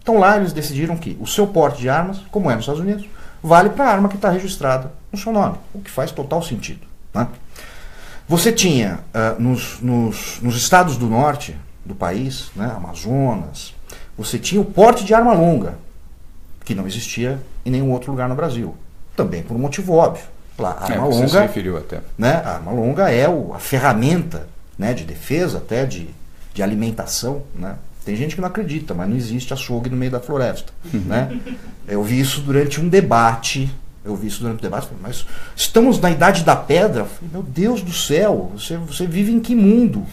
Então lá eles decidiram que o seu porte de armas, como é nos Estados Unidos, vale para a arma que está registrada no seu nome, o que faz total sentido. Né? Você tinha nos estados do norte do país, né, Amazonas, você tinha o porte de arma longa, que não existia em nenhum outro lugar no Brasil. Também por um motivo óbvio. A arma longa, você se referiu até. Né, a arma longa é a ferramenta, né, de defesa, até de alimentação. Né? Tem gente que não acredita, mas não existe açougue no meio da floresta. Né? Eu vi isso durante um debate. Mas estamos na idade da pedra? Meu Deus do céu, você vive em que mundo?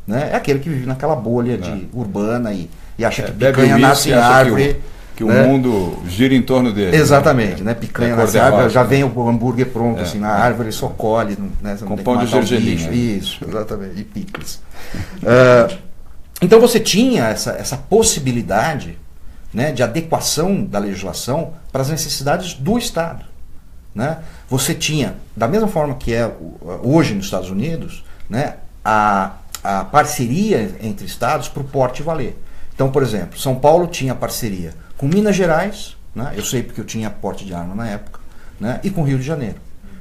Né? É aquele que vive naquela bolha urbana e acha que picanha nasce em árvore. Que o mundo gira em torno dele. Exatamente, né? Picanha nasce em árvore, já vem o hambúrguer pronto assim, na árvore, só colhe. Né? Com pão de gergelim. Isso, exatamente, e picles. Então você tinha essa possibilidade, né, de adequação da legislação para as necessidades do Estado. Né? Você tinha, da mesma forma que é hoje nos Estados Unidos, né, a parceria entre estados para o porte valer. Então, por exemplo, São Paulo tinha parceria com Minas Gerais, né, eu sei porque eu tinha porte de arma na época, né, e com Rio de Janeiro.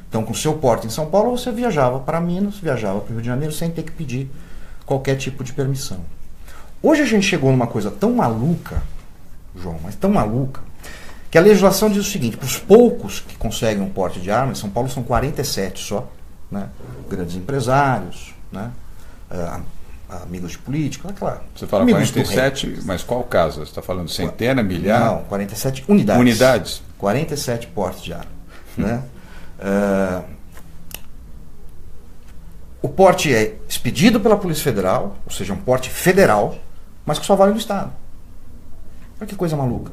Então, com o seu porte em São Paulo, você viajava para Minas, viajava para o Rio de Janeiro sem ter que pedir qualquer tipo de permissão. Hoje a gente chegou numa coisa tão maluca, João, mas tão maluca, que a legislação diz o seguinte: para os poucos que conseguem um porte de arma, em São Paulo são 47 só, né? Grandes empresários, né? amigos de política, claro. Você fala 47, mas qual casa? Você está falando centena, milhar? Não, 47 unidades. Unidades? 47 portes de arma. Né? O porte é expedido pela Polícia Federal, ou seja, um porte federal, mas que só vale no Estado. Olha que coisa maluca.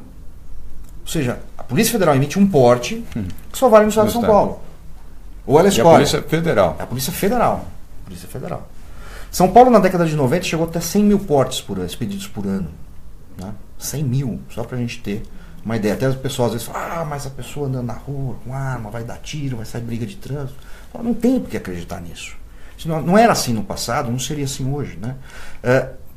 Ou seja, a Polícia Federal emite um porte que só vale no Estado de São Paulo. Ou ela escolhe. E a Polícia Federal. É a Polícia Federal. Polícia Federal. São Paulo, na década de 90, chegou até 100 mil portes expedidos por ano. Né? 100 mil, só pra gente ter uma ideia. Até as pessoas às vezes falam, mas a pessoa andando na rua com arma, vai dar tiro, vai sair briga de trânsito. Não tem por que acreditar nisso. Se não era assim no passado, não seria assim hoje. Né?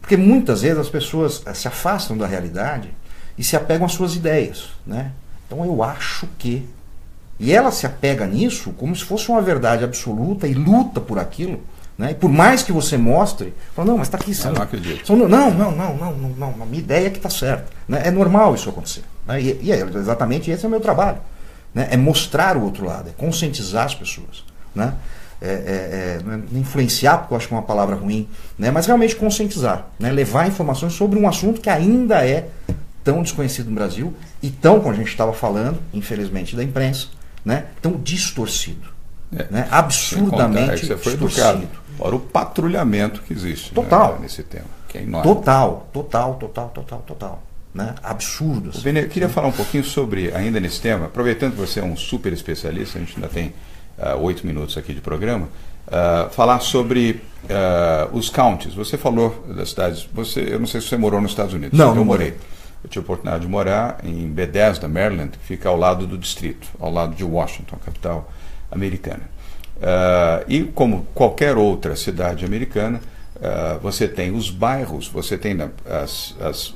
Porque muitas vezes as pessoas se afastam da realidade e se apegam às suas ideias. Né? Então eu acho que... E ela se apega nisso como se fosse uma verdade absoluta e luta por aquilo. Né? E por mais que você mostre, fala, não, mas está aqui. Eu não acredito. Não, a minha ideia é que está certa. Né? É normal isso acontecer. Né? E é exatamente esse é o meu trabalho. Né? É mostrar o outro lado, é conscientizar as pessoas. Né? Não influenciar, porque eu acho que é uma palavra ruim, né? Mas realmente conscientizar. Né? Levar informações sobre um assunto que ainda é tão desconhecido no Brasil e tão, como a gente estava falando, infelizmente, da imprensa, né? Tão distorcido. Né? Absurdamente você foi distorcido. Educado. Fora o patrulhamento que existe, total, né, nesse tema, que é enorme. Total. Né? Absurdo. Assim. Eu queria falar um pouquinho sobre, ainda nesse tema, aproveitando que você é um super especialista, a gente ainda tem 8 minutos aqui de programa, falar sobre os counties. Você falou das cidades, eu não sei se você morou nos Estados Unidos. Não, eu morei. Eu tive a oportunidade de morar em Bethesda, Maryland, que fica ao lado do distrito, ao lado de Washington, a capital americana. E como qualquer outra cidade americana, você tem os bairros, você tem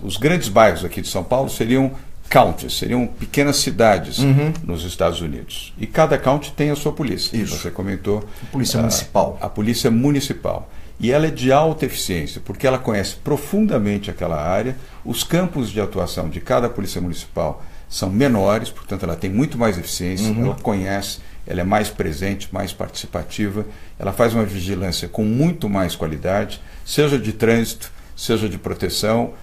os grandes bairros aqui de São Paulo seriam counties, seriam pequenas cidades nos Estados Unidos. E cada county tem a sua polícia. Isso. Você comentou. Polícia municipal. A polícia municipal. E ela é de alta eficiência, porque ela conhece profundamente aquela área, os campos de atuação de cada polícia municipal são menores, portanto ela tem muito mais eficiência, ela conhece, ela é mais presente, mais participativa, ela faz uma vigilância com muito mais qualidade, seja de trânsito, seja de proteção,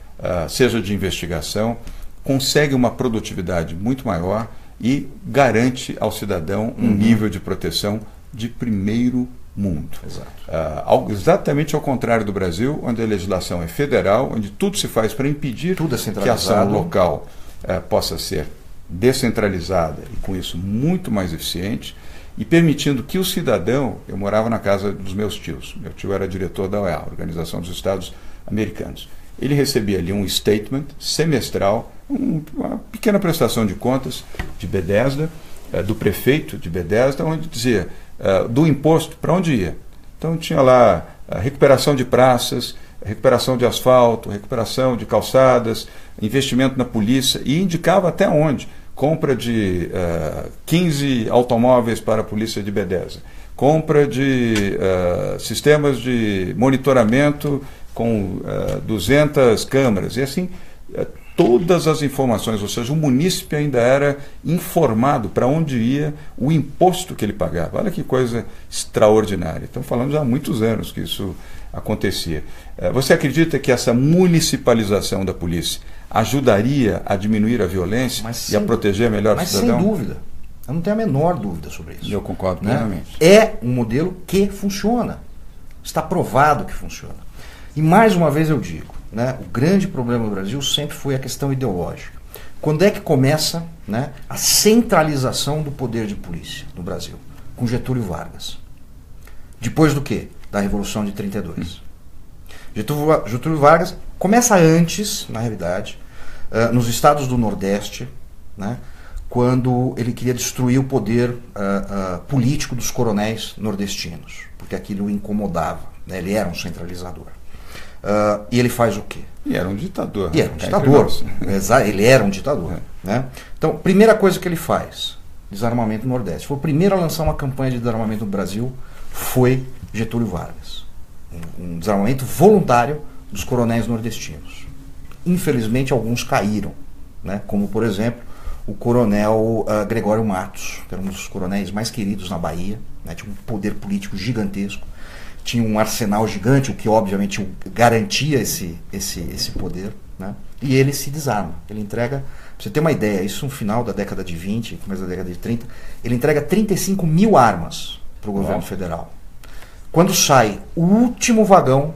seja de investigação, consegue uma produtividade muito maior e garante ao cidadão um nível de proteção de primeiro mundo. Exatamente ao contrário do Brasil, onde a legislação é federal, onde tudo se faz para impedir que a ação local possa ser descentralizada e com isso muito mais eficiente e permitindo que o cidadão, eu morava na casa dos meus tios, meu tio era diretor da OEA, Organização dos Estados Americanos, ele recebia ali um statement semestral, uma pequena prestação de contas de Bethesda, do prefeito de Bethesda, onde dizia do imposto para onde ia. Então tinha lá a recuperação de praças, recuperação de asfalto, recuperação de calçadas, investimento na polícia e indicava até onde. Compra de 15 automóveis para a polícia de Bethesda, compra de sistemas de monitoramento com 200 câmeras e assim todas as informações, ou seja, o munícipe ainda era informado para onde ia o imposto que ele pagava. Olha que coisa extraordinária. Estamos falando já há muitos anos que isso acontecia. Você acredita que essa municipalização da polícia ajudaria a diminuir a violência e a proteger melhor o cidadão? Sem dúvida. Eu não tenho a menor dúvida sobre isso. Eu concordo plenamente. É um modelo que funciona. Está provado que funciona. E mais uma vez eu digo, né, o grande problema do Brasil sempre foi a questão ideológica. Quando é que começa, né, a centralização do poder de polícia no Brasil? Com Getúlio Vargas. Depois do quê? Da Revolução de 32. Getúlio Vargas começa antes, na realidade, nos estados do Nordeste, né, quando ele queria destruir o poder político dos coronéis nordestinos, porque aquilo o incomodava, né, ele era um centralizador. E ele faz o quê? E era um ditador. E era um ditador. Ele era um ditador. Né? Então, primeira coisa que ele faz, desarmamento no Nordeste. Foi o primeiro a lançar uma campanha de desarmamento no Brasil, foi Getúlio Vargas. Um desarmamento voluntário dos coronéis nordestinos. Infelizmente, alguns caíram, né? Como, por exemplo, o coronel Gregório Matos, que era um dos coronéis mais queridos na Bahia, né? Tinha um poder político gigantesco. tinha um arsenal gigante, o que obviamente garantia esse poder, né? E ele se desarma. Ele entrega, pra você ter uma ideia, isso no final da década de 20, começo da década de 30, ele entrega 35 mil armas para o governo federal. Quando sai o último vagão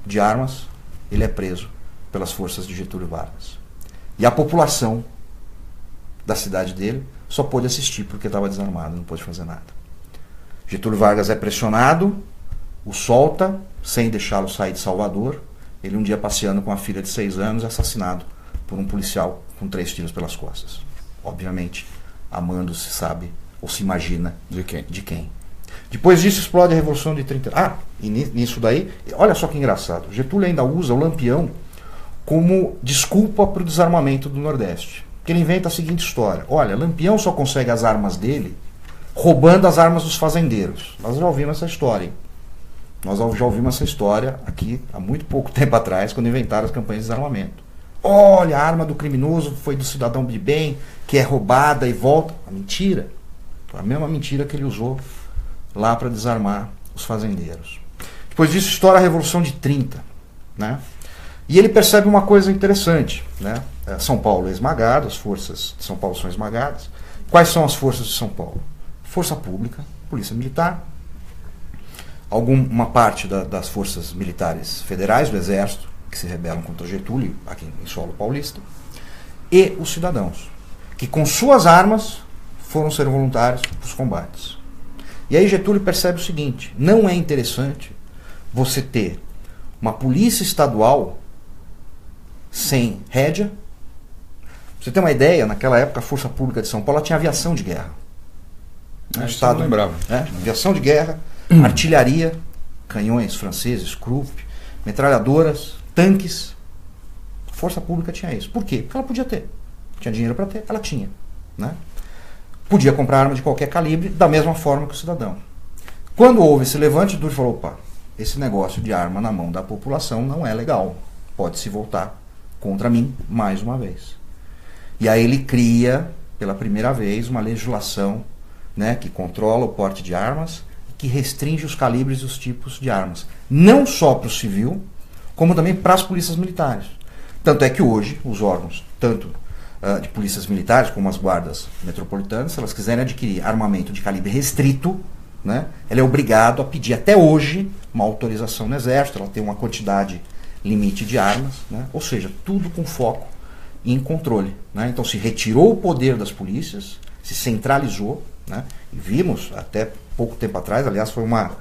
de armas, ele é preso pelas forças de Getúlio Vargas. E a população da cidade dele só pôde assistir porque estava desarmado, não pôde fazer nada. Getúlio Vargas é pressionado, o solta, sem deixá-lo sair de Salvador. Ele um dia passeando com a filha de 6 anos, assassinado por um policial com 3 tiros pelas costas. Obviamente, Amando se sabe, ou se imagina, de quem? De quem. Depois disso explode a Revolução de 30. E nisso daí, olha só que engraçado, Getúlio ainda usa o Lampião como desculpa para o desarmamento do Nordeste. Que ele inventa a seguinte história: olha, Lampião só consegue as armas dele roubando as armas dos fazendeiros. Nós já ouvimos essa história, hein? Nós já ouvimos essa história aqui há muito pouco tempo atrás, quando inventaram as campanhas de desarmamento. Olha, a arma do criminoso foi do cidadão de bem, que é roubada e volta. A mentira. A mesma mentira que ele usou lá para desarmar os fazendeiros. Depois disso, estoura a Revolução de 30, né? E ele percebe uma coisa interessante, né? São Paulo é esmagado, as forças de São Paulo são esmagadas. Quais são as forças de São Paulo? Força Pública, Polícia Militar, uma parte das forças militares federais, do Exército, que se rebelam contra Getúlio, aqui em solo paulista, e os cidadãos, que com suas armas foram ser voluntários para os combates. E aí Getúlio percebe o seguinte: não é interessante você ter uma polícia estadual sem rédea. Pra você ter uma ideia, naquela época a Força Pública de São Paulo tinha aviação de guerra. Estado, não lembrava. Aviação de guerra, artilharia, canhões franceses, Krupp, metralhadoras, tanques. A Força Pública tinha isso. Por quê? Porque ela podia ter. Tinha dinheiro para ter, ela tinha, né? Podia comprar arma de qualquer calibre, da mesma forma que o cidadão. Quando houve esse levante, Getúlio falou: opa, esse negócio de arma na mão da população não é legal. Pode se voltar contra mim mais uma vez. E aí ele cria, pela primeira vez, uma legislação, né, que controla o porte de armas, que restringe os calibres e os tipos de armas. Não só para o civil, como também para as polícias militares. Tanto é que hoje, os órgãos, tanto de polícias militares como as guardas metropolitanas, se elas quiserem adquirir armamento de calibre restrito, né, ela é obrigado a pedir até hoje uma autorização no Exército, ela tem uma quantidade limite de armas, né, ou seja, tudo com foco em controle, né. Então se retirou o poder das polícias, se centralizou, né, e vimos até pouco tempo atrás, aliás foi uma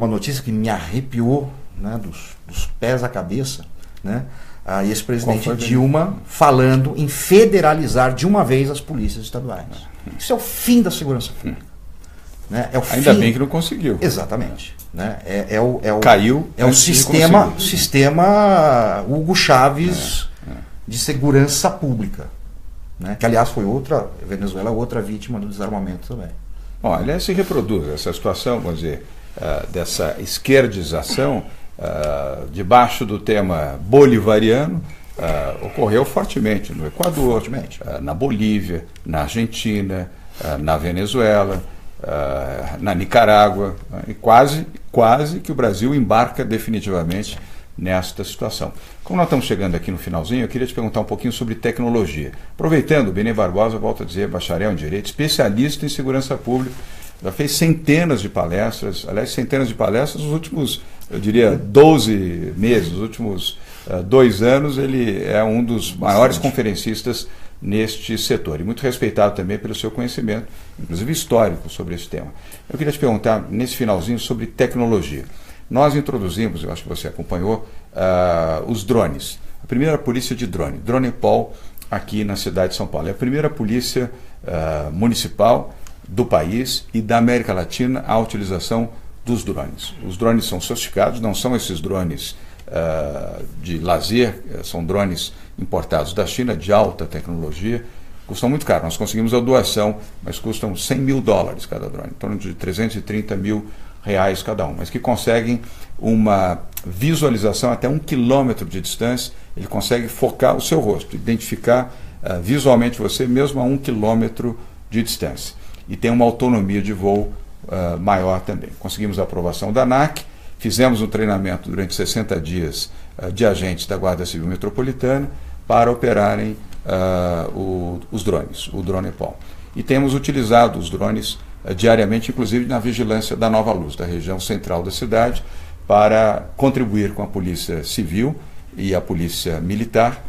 notícia que me arrepiou, né, dos pés à cabeça, né, a ex-presidente Dilma falando em federalizar de uma vez as polícias estaduais. Isso é o fim da segurança pública. Né? Ainda bem que não conseguiu. Exatamente. Né? Caiu. É o sistema Hugo Chávez de segurança pública. Né? Que, aliás, foi Venezuela outra vítima do desarmamento também. Bom, aliás, se reproduz essa situação, vamos dizer, dessa esquerdização, debaixo do tema bolivariano, ocorreu fortemente no Equador, na Bolívia, na Argentina, na Venezuela, na Nicarágua, e quase que o Brasil embarca definitivamente nesta situação. Como nós estamos chegando aqui no finalzinho, eu queria te perguntar um pouquinho sobre tecnologia. Aproveitando, o Benê Barbosa, volto a dizer, bacharel em Direito, especialista em segurança pública, já fez centenas de palestras, aliás, centenas de palestras nos últimos, eu diria, 12 meses, nos últimos 2 anos, ele é um dos maiores conferencistas neste setor, e muito respeitado também pelo seu conhecimento, inclusive histórico, sobre esse tema. Eu queria te perguntar, nesse finalzinho, sobre tecnologia. Nós introduzimos, eu acho que você acompanhou, os drones. A primeira polícia de drone, Dronepol, aqui na cidade de São Paulo. É a primeira polícia municipal do país e da América Latina a utilização dos drones. Os drones são sofisticados, não são esses drones de lazer, são drones importados da China, de alta tecnologia, custam muito caro. Nós conseguimos a doação, mas custam $100 mil cada drone, em torno de R$330 mil cada um, mas que conseguem uma visualização até 1 quilômetro de distância. Ele consegue focar o seu rosto, identificar visualmente você mesmo a 1 quilômetro de distância, e tem uma autonomia de voo maior também. Conseguimos a aprovação da ANAC fizemos um treinamento durante 60 dias de agentes da Guarda Civil Metropolitana para operarem os drones, o Dronepol. E temos utilizado os drones diariamente, inclusive na vigilância da Nova Luz, da região central da cidade, para contribuir com a Polícia Civil e a Polícia Militar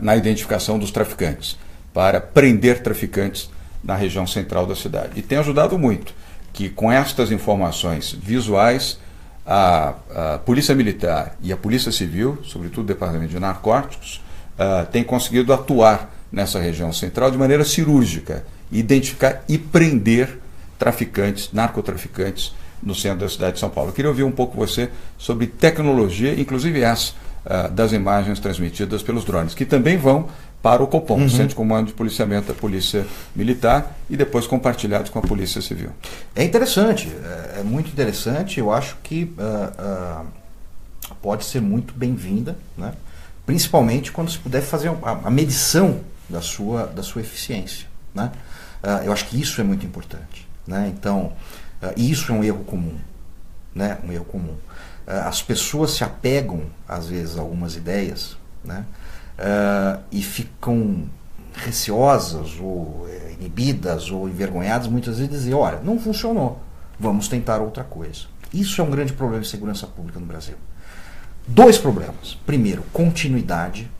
na identificação dos traficantes, para prender traficantes na região central da cidade. E tem ajudado muito, que com estas informações visuais, a Polícia Militar e a Polícia Civil, sobretudo o Departamento de Narcóticos, têm conseguido atuar nessa região central de maneira cirúrgica, identificar e prender traficantes, narcotraficantes, no centro da cidade de São Paulo. Eu queria ouvir um pouco você sobre tecnologia, inclusive essa das imagens transmitidas pelos drones, que também vão para o Copom, Centro de Comando de Policiamento da Polícia Militar, e depois compartilhados com a Polícia Civil. É interessante, é muito interessante. Eu acho que pode ser muito bem-vinda, né? Principalmente quando se puder fazer a medição da sua eficiência, né? Eu acho que isso é muito importante, né? Então, isso é um erro comum, né? Um erro comum. As pessoas se apegam, às vezes, a algumas ideias, né? E ficam receosas ou inibidas ou envergonhadas, muitas vezes dizer, olha, não funcionou, vamos tentar outra coisa. Isso é um grande problema de segurança pública no Brasil. 2 problemas. Primeiro, continuidade,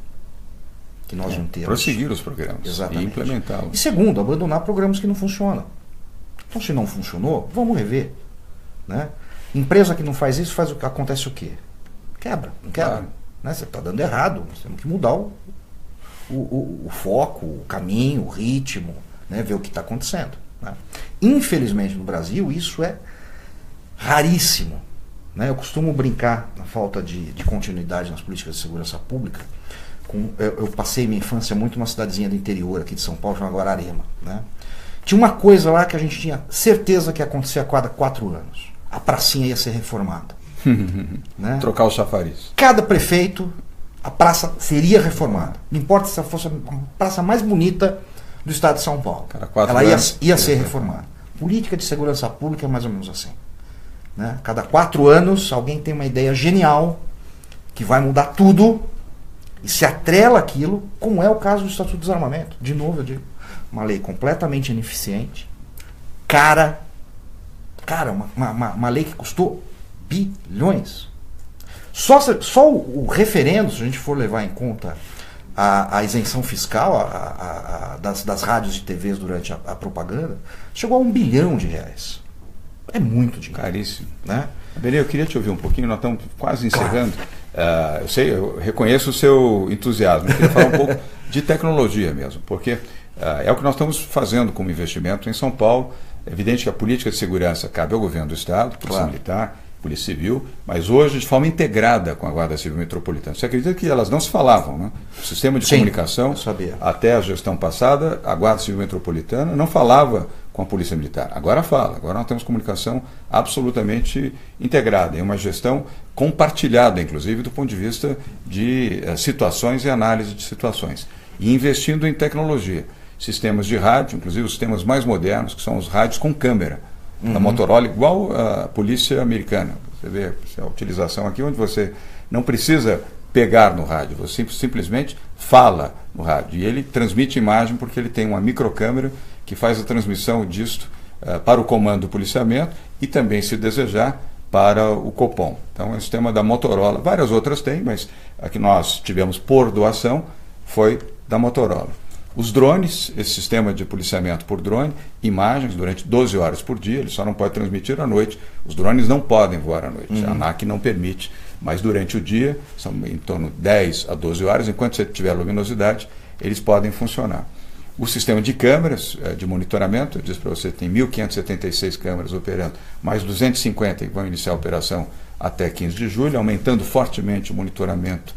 que nós não temos. Prosseguir os programas. Exatamente. E implementá-los. E segundo, abandonar programas que não funcionam. Então, se não funcionou, vamos rever, né? Empresa que não faz isso, acontece o quê? Quebra, não quebra. Claro. Né? Você está dando errado, nós temos que mudar o foco, o caminho, o ritmo, né? Ver o que está acontecendo, né? Infelizmente no Brasil isso é raríssimo, né? Eu costumo brincar na falta de continuidade nas políticas de segurança pública. Eu passei minha infância muito numa cidadezinha do interior aqui de São Paulo, chamada Guararema, né? Tinha uma coisa lá que a gente tinha certeza que ia acontecer a cada 4 anos. A pracinha ia ser reformada. Né? Trocar o chafariz. Cada prefeito, a praça seria reformada. Não importa se fosse a praça mais bonita do estado de São Paulo. Ela ia ser reformada. Política de segurança pública é mais ou menos assim. Né? Cada 4 anos alguém tem uma ideia genial que vai mudar tudo e se atrela aquilo, como é o caso do Estatuto do Desarmamento. De novo eu digo, uma lei completamente ineficiente, uma lei que custou bilhões. Só o referendo, se a gente for levar em conta a isenção fiscal das rádios e TVs durante a propaganda, chegou a R$1 bilhão. É muito dinheiro. Caríssimo. Né? Benê, eu queria te ouvir um pouquinho, nós estamos quase encerrando. Eu reconheço o seu entusiasmo. Eu queria falar um pouco de tecnologia mesmo, porque é o que nós estamos fazendo como investimento em São Paulo. É evidente que a política de segurança cabe ao governo do Estado, Polícia Militar, Polícia Civil, mas hoje de forma integrada com a Guarda Civil Metropolitana. Você acredita que elas não se falavam, né? O sistema de comunicação, até a gestão passada, a Guarda Civil Metropolitana não falava com a Polícia Militar. Agora fala, agora nós temos comunicação absolutamente integrada, em uma gestão compartilhada, inclusive do ponto de vista de situações e análise de situações. E investindo em tecnologia. Sistemas de rádio, inclusive os sistemas mais modernos, que são os rádios com câmera, da Motorola, igual a polícia americana. Você vê a utilização aqui, onde você não precisa pegar no rádio, você simplesmente fala no rádio. E ele transmite imagem porque ele tem uma microcâmera que faz a transmissão disto para o comando do policiamento e também, se desejar, para o Copom. Então é um sistema da Motorola. Várias outras têm, mas a que nós tivemos por doação foi da Motorola. Os drones, esse sistema de policiamento por drone, imagens durante 12 horas por dia, ele só não pode transmitir à noite. Os drones não podem voar à noite, a ANAC não permite, mas durante o dia, são em torno de 10 a 12 horas, enquanto você tiver luminosidade, eles podem funcionar. O sistema de câmeras de monitoramento, eu disse para você, tem 1.576 câmeras operando, mais 250 que vão iniciar a operação até 15 de julho, aumentando fortemente o monitoramento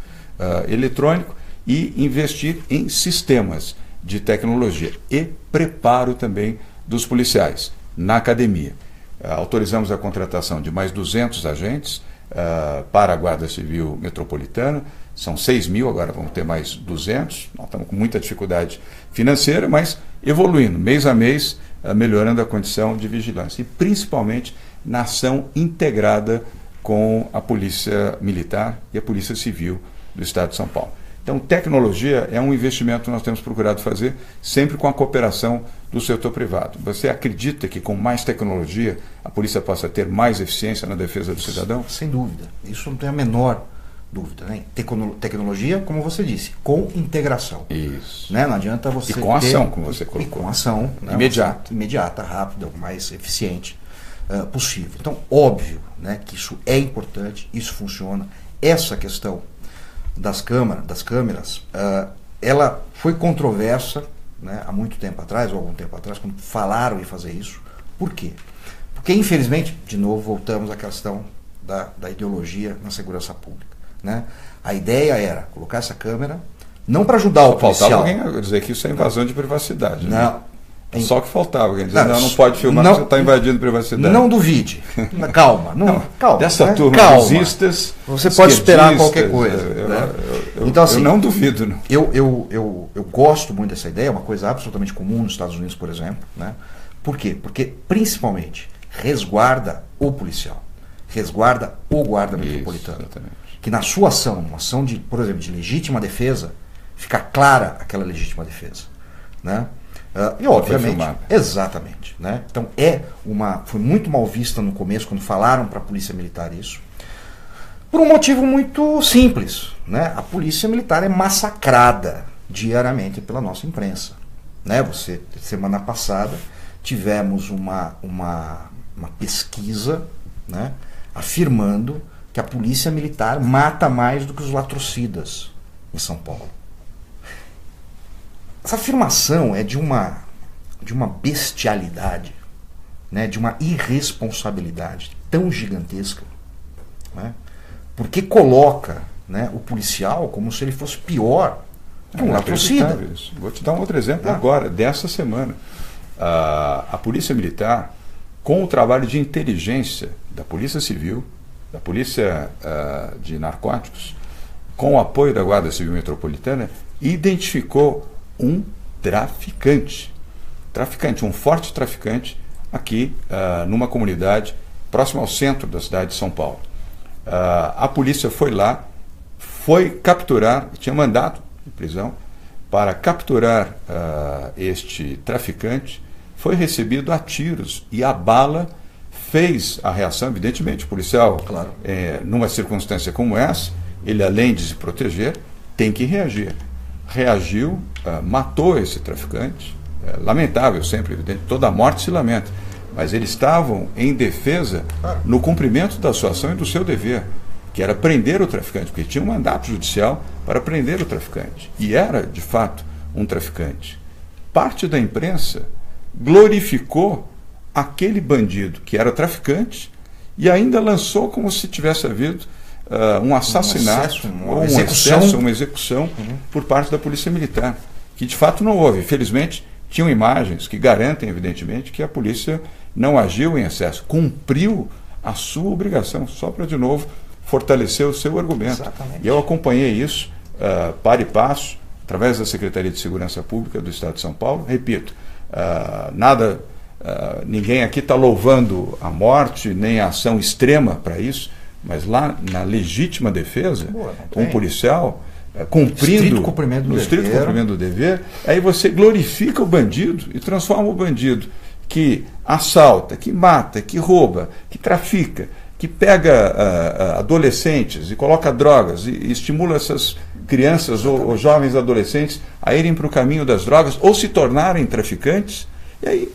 eletrônico, e investir em sistemas de tecnologia e preparo também dos policiais na academia. Autorizamos a contratação de mais 200 agentes para a Guarda Civil Metropolitana, são 6.000, agora vamos ter mais 200, nós estamos com muita dificuldade financeira, mas evoluindo, mês a mês, melhorando a condição de vigilância e principalmente na ação integrada com a Polícia Militar e a Polícia Civil do Estado de São Paulo. Então, tecnologia é um investimento que nós temos procurado fazer sempre com a cooperação do setor privado. Você acredita que com mais tecnologia a polícia possa ter mais eficiência na defesa do cidadão? Sem dúvida. Isso não tem a menor dúvida. Né? Tecnologia, como você disse, com integração. Isso. Né? Não adianta você e com ação, como você colocou. E com ação. Né? Imediata. Imediata, rápida, o mais eficiente possível. Então, óbvio, né, que isso é importante, isso funciona. Essa questão das câmeras, ela foi controversa, né, há muito tempo atrás, ou algum tempo atrás, quando falaram em fazer isso. Por quê? Porque, infelizmente, de novo, voltamos à questão da ideologia na segurança pública. Né? A ideia era colocar essa câmera, não para ajudar o policial. Faltava alguém dizer que isso é invasão de privacidade. Não. Né? Só que faltava alguém dizer, não pode filmar, você está invadindo privacidade. Não duvide. Calma. Calma. Dessa né? turma calma. Nazistas, você pode esperar qualquer coisa. Então, assim, eu não duvido. Né? Eu gosto muito dessa ideia, é uma coisa absolutamente comum nos Estados Unidos, por exemplo. Né? Por quê? Porque, principalmente, resguarda o policial, resguarda o guarda metropolitano. Exatamente. Que na sua ação, uma ação, por exemplo, de legítima defesa, fica clara aquela legítima defesa. Né? E obviamente, exatamente, né? Então foi muito mal vista no começo quando falaram para a Polícia Militar isso, por um motivo muito simples, né? A Polícia Militar é massacrada diariamente pela nossa imprensa, né? Semana passada tivemos uma pesquisa, né, afirmando que a Polícia Militar mata mais do que os latrocidas em São Paulo. Essa afirmação é de uma bestialidade, né, de uma irresponsabilidade tão gigantesca, né, porque coloca, né, o policial como se ele fosse pior que um latrocida. Vou te dar um outro exemplo agora, dessa semana. A Polícia Militar, com o trabalho de inteligência da Polícia Civil, da Polícia de Narcóticos, com o apoio da Guarda Civil Metropolitana, identificou um traficante, um forte traficante aqui numa comunidade próxima ao centro da cidade de São Paulo. A polícia foi lá, foi capturar, tinha mandato de prisão para capturar este traficante, foi recebido a tiros e a bala fez a reação, evidentemente, o policial, claro. Numa circunstância como essa, ele além de se proteger, tem que reagir. Reagiu, matou esse traficante, lamentável sempre, evidente, toda morte se lamenta, mas eles estavam em defesa no cumprimento da sua ação e do seu dever, que era prender o traficante, porque tinha um mandato judicial para prender o traficante, e era, de fato, um traficante. Parte da imprensa glorificou aquele bandido que era traficante e ainda lançou como se tivesse havido um assassinato, uma execução por parte da Polícia Militar, que de fato não houve. Felizmente, tinham imagens que garantem, evidentemente, que a polícia não agiu em excesso, cumpriu a sua obrigação, só para, de novo, fortalecer o seu argumento. Exatamente. E eu acompanhei isso, para e passo, através da Secretaria de Segurança Pública do Estado de São Paulo. Repito, ninguém aqui está louvando a morte, nem a ação extrema para isso, mas lá na legítima defesa, um policial cumprindo no estrito cumprimento do dever, aí você glorifica o bandido e transforma o bandido que assalta, que mata, que rouba, que trafica, que pega adolescentes e coloca drogas e estimula essas crianças ou jovens adolescentes a irem para o caminho das drogas ou se tornarem traficantes, e aí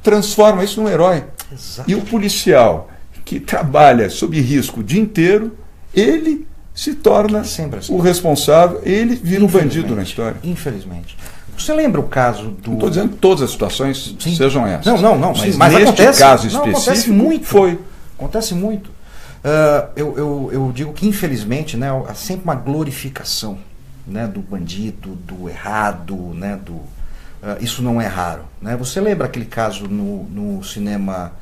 transforma isso num herói. Exatamente. E o policial que trabalha sob risco o dia inteiro, ele se torna assim. O responsável, ele vira um bandido na história. Infelizmente. Você lembra o caso do... Não estou dizendo que todas as situações sejam essas. Não, mas neste acontece, caso específico, acontece muito. Foi. Acontece muito. Eu digo que, infelizmente, né, há sempre uma glorificação, né, do bandido, do errado, né, isso não é raro. Né? Você lembra aquele caso no cinema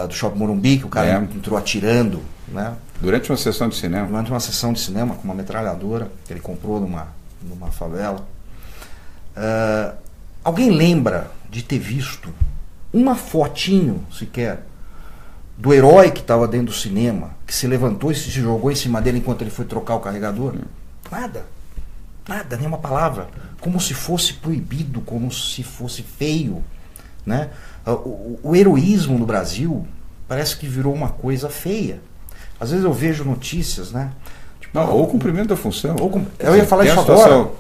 do Shopping Morumbi, que o cara entrou atirando, né? Durante uma sessão de cinema. Durante uma sessão de cinema, com uma metralhadora que ele comprou numa favela. Alguém lembra de ter visto uma fotinho sequer do herói que estava dentro do cinema, que se levantou e se jogou em cima dele enquanto ele foi trocar o carregador? Nada. Nada, nenhuma palavra. Como se fosse proibido, como se fosse feio. Né? O heroísmo no Brasil parece que virou uma coisa feia. Às vezes eu vejo notícias, né? Tipo, ou o cumprimento da função. Eu ia falar isso agora.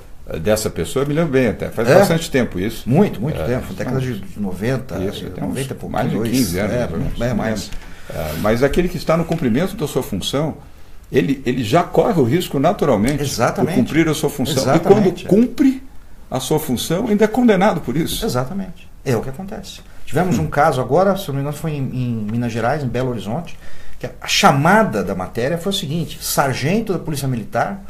Dessa pessoa, eu me lembro bem até. Faz bastante tempo isso. Muito tempo. Década de 90. Isso, 90 por mais de 15 anos. Mais. Mas aquele que está no cumprimento da sua função, ele já corre o risco naturalmente de cumprir a sua função. Exatamente. E quando cumpre a sua função, ainda é condenado por isso. Exatamente. É o que acontece. Tivemos um caso agora, se não me engano, foi em Minas Gerais, em Belo Horizonte, que a chamada da matéria foi o seguinte: sargento da Polícia Militar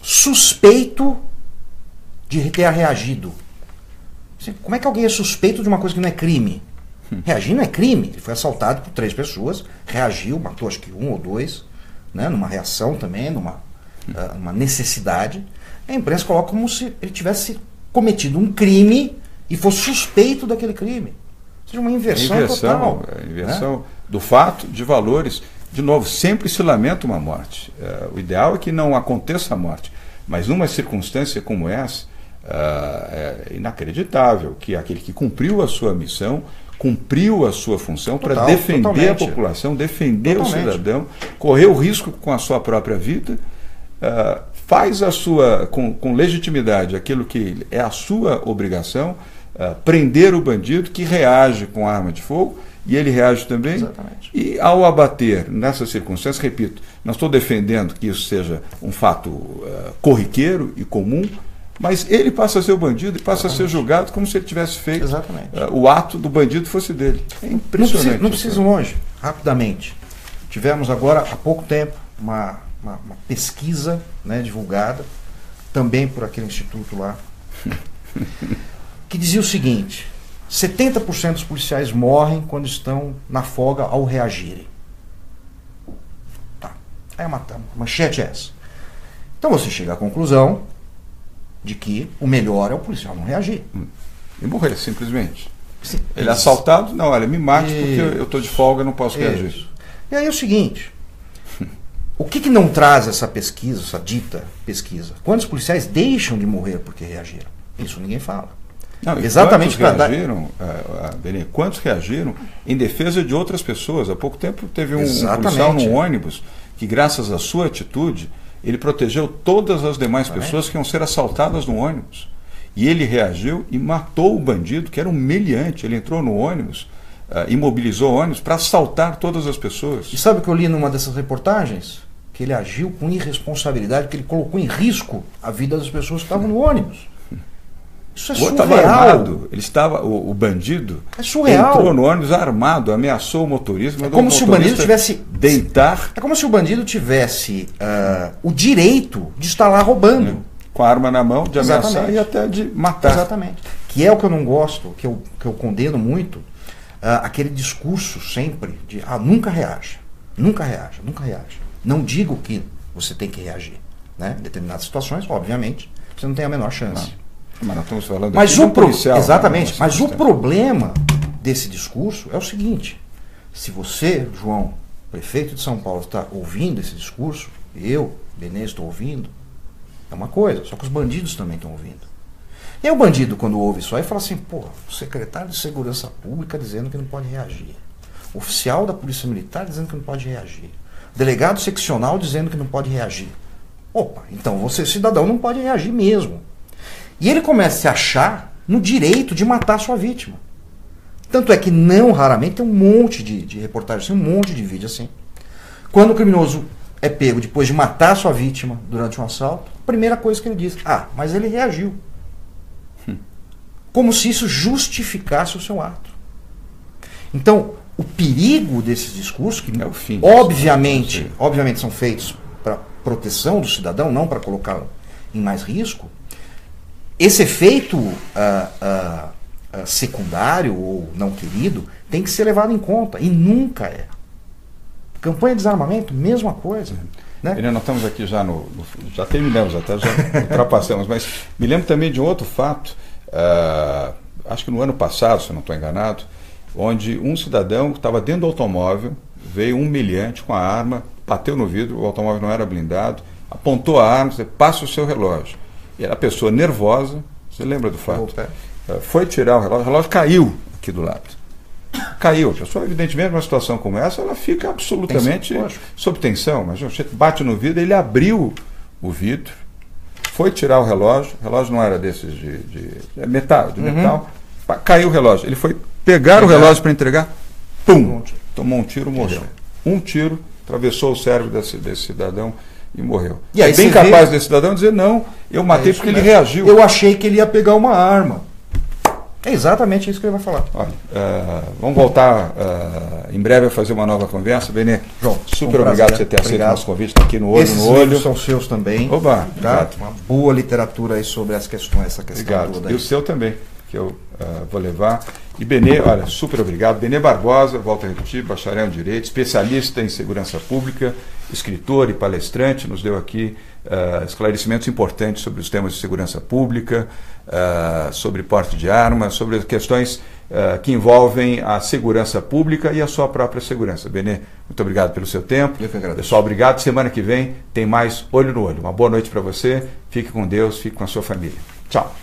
suspeito de ter reagido. Como é que alguém é suspeito de uma coisa que não é crime? Reagir não é crime. Ele foi assaltado por 3 pessoas, reagiu, matou acho que 1 ou 2, né, numa reação também, numa necessidade. A imprensa coloca como se ele tivesse cometido um crime e fosse suspeito daquele crime. Ou seja, uma inversão total. Inversão, né, do fato, de valores. De novo, sempre se lamenta uma morte. O ideal é que não aconteça a morte. Mas numa circunstância como essa, é inacreditável que aquele que cumpriu a sua missão, cumpriu a sua função para defender a população, defender o cidadão, correu risco com a sua própria vida, faz com legitimidade aquilo que é a sua obrigação, prender o bandido que reage com arma de fogo, e ele reage também. Exatamente. E ao abater nessas circunstâncias, repito, não estou defendendo que isso seja um fato corriqueiro e comum, mas ele passa a ser o bandido e passa a ser julgado como se ele tivesse feito o ato do bandido fosse dele. É impressionante. Não precisa ir longe, rapidamente. Tivemos agora, há pouco tempo, uma pesquisa, né, divulgada, também por aquele instituto lá, que dizia o seguinte: 70% dos policiais morrem quando estão na folga ao reagirem. Tá. Aí a manchete é essa. Então você chega à conclusão de que o melhor é o policial não reagir. E morrer, simplesmente. Sim, ele é assaltado, não, olha, me mate porque eu estou de folga e não posso reagir. E aí é o seguinte: o que não traz essa pesquisa, essa dita pesquisa? Quantos policiais deixam de morrer porque reagiram? Isso ninguém fala. Não, exatamente para quantos reagiram em defesa de outras pessoas? Há pouco tempo teve um policial no ônibus que, graças à sua atitude, ele protegeu todas as demais pessoas que iam ser assaltadas no ônibus. E ele reagiu e matou o bandido, que era um meliante. Ele entrou no ônibus, imobilizou o ônibus para assaltar todas as pessoas. E sabe o que eu li numa dessas reportagens? Que ele agiu com irresponsabilidade, que ele colocou em risco a vida das pessoas que estavam no ônibus. Isso é surreal. O bandido entrou no ônibus armado, ameaçou o motorista. É como se o bandido tivesse deitar. É como se o bandido tivesse o direito de estar lá roubando. Com a arma na mão, de ameaçar e até de matar. Exatamente. Que é o que eu não gosto, que eu condeno muito, aquele discurso sempre de nunca reaja, nunca reaja, nunca reaja. Não digo que você tem que reagir. Né? Em determinadas situações, obviamente, você não tem a menor chance. Não. Mas nós estamos falando policial. Exatamente. Mas o problema desse discurso é o seguinte: se você, João, prefeito de São Paulo, está ouvindo esse discurso, eu, Benê, estou ouvindo, é uma coisa, só que os bandidos também estão ouvindo. E aí o bandido, quando ouve isso aí, fala assim: pô, o secretário de Segurança Pública dizendo que não pode reagir, o oficial da Polícia Militar dizendo que não pode reagir, o delegado seccional dizendo que não pode reagir. Opa, então você, cidadão, não pode reagir mesmo. E ele começa a se achar no direito de matar a sua vítima. Tanto é que não raramente tem um monte de reportagens, um monte de vídeo assim. Quando o criminoso é pego depois de matar a sua vítima durante um assalto, a primeira coisa que ele diz: mas ele reagiu. Como se isso justificasse o seu ato. Então, o perigo desses discursos, que obviamente são feitos para proteção do cidadão, não para colocá-lo em mais risco, esse efeito secundário ou não querido tem que ser levado em conta, e nunca é. Campanha de desarmamento, mesma coisa. Né? Nós estamos aqui já já terminamos, até já ultrapassamos, mas me lembro também de um outro fato, acho que no ano passado, se eu não estou enganado, onde um cidadão estava dentro do automóvel, veio um humilhante com a arma, bateu no vidro, o automóvel não era blindado, apontou a arma, disse, passa o seu relógio. E era a pessoa nervosa, você lembra do fato? Foi tirar o relógio caiu aqui do lado. Caiu. A pessoa, evidentemente, numa situação como essa, ela fica absolutamente sob tensão. Mas você bate no vidro, ele abriu o vidro, foi tirar o relógio não era desses de metal, caiu o relógio. Ele foi pegar o relógio para entregar, pum, tomou um tiro, morreu. Um tiro, atravessou o cérebro desse cidadão e morreu. E aí, é bem capaz desse cidadão dizer, não, eu matei porque ele reagiu. Eu achei que ele ia pegar uma arma. É exatamente isso que ele vai falar. Olha, vamos voltar em breve a fazer uma nova conversa. Benê, João, super obrigado por você ter aceito o nosso convite, está aqui no Olho Esses no Olho. livros são seus também. Oba, tá? Uma boa literatura aí sobre essa questão obrigado. toda. E o seu também, que eu vou levar. E Benê, olha, super obrigado. Benê Barbosa, volto a repetir, bacharel em Direito, especialista em segurança pública, escritor e palestrante, nos deu aqui esclarecimentos importantes sobre os temas de segurança pública, sobre porte de armas, sobre questões que envolvem a segurança pública e a sua própria segurança. Benê, muito obrigado pelo seu tempo. Eu que agradeço. Pessoal, obrigado. Semana que vem tem mais Olho no Olho. Uma boa noite para você. Fique com Deus, fique com a sua família. Tchau.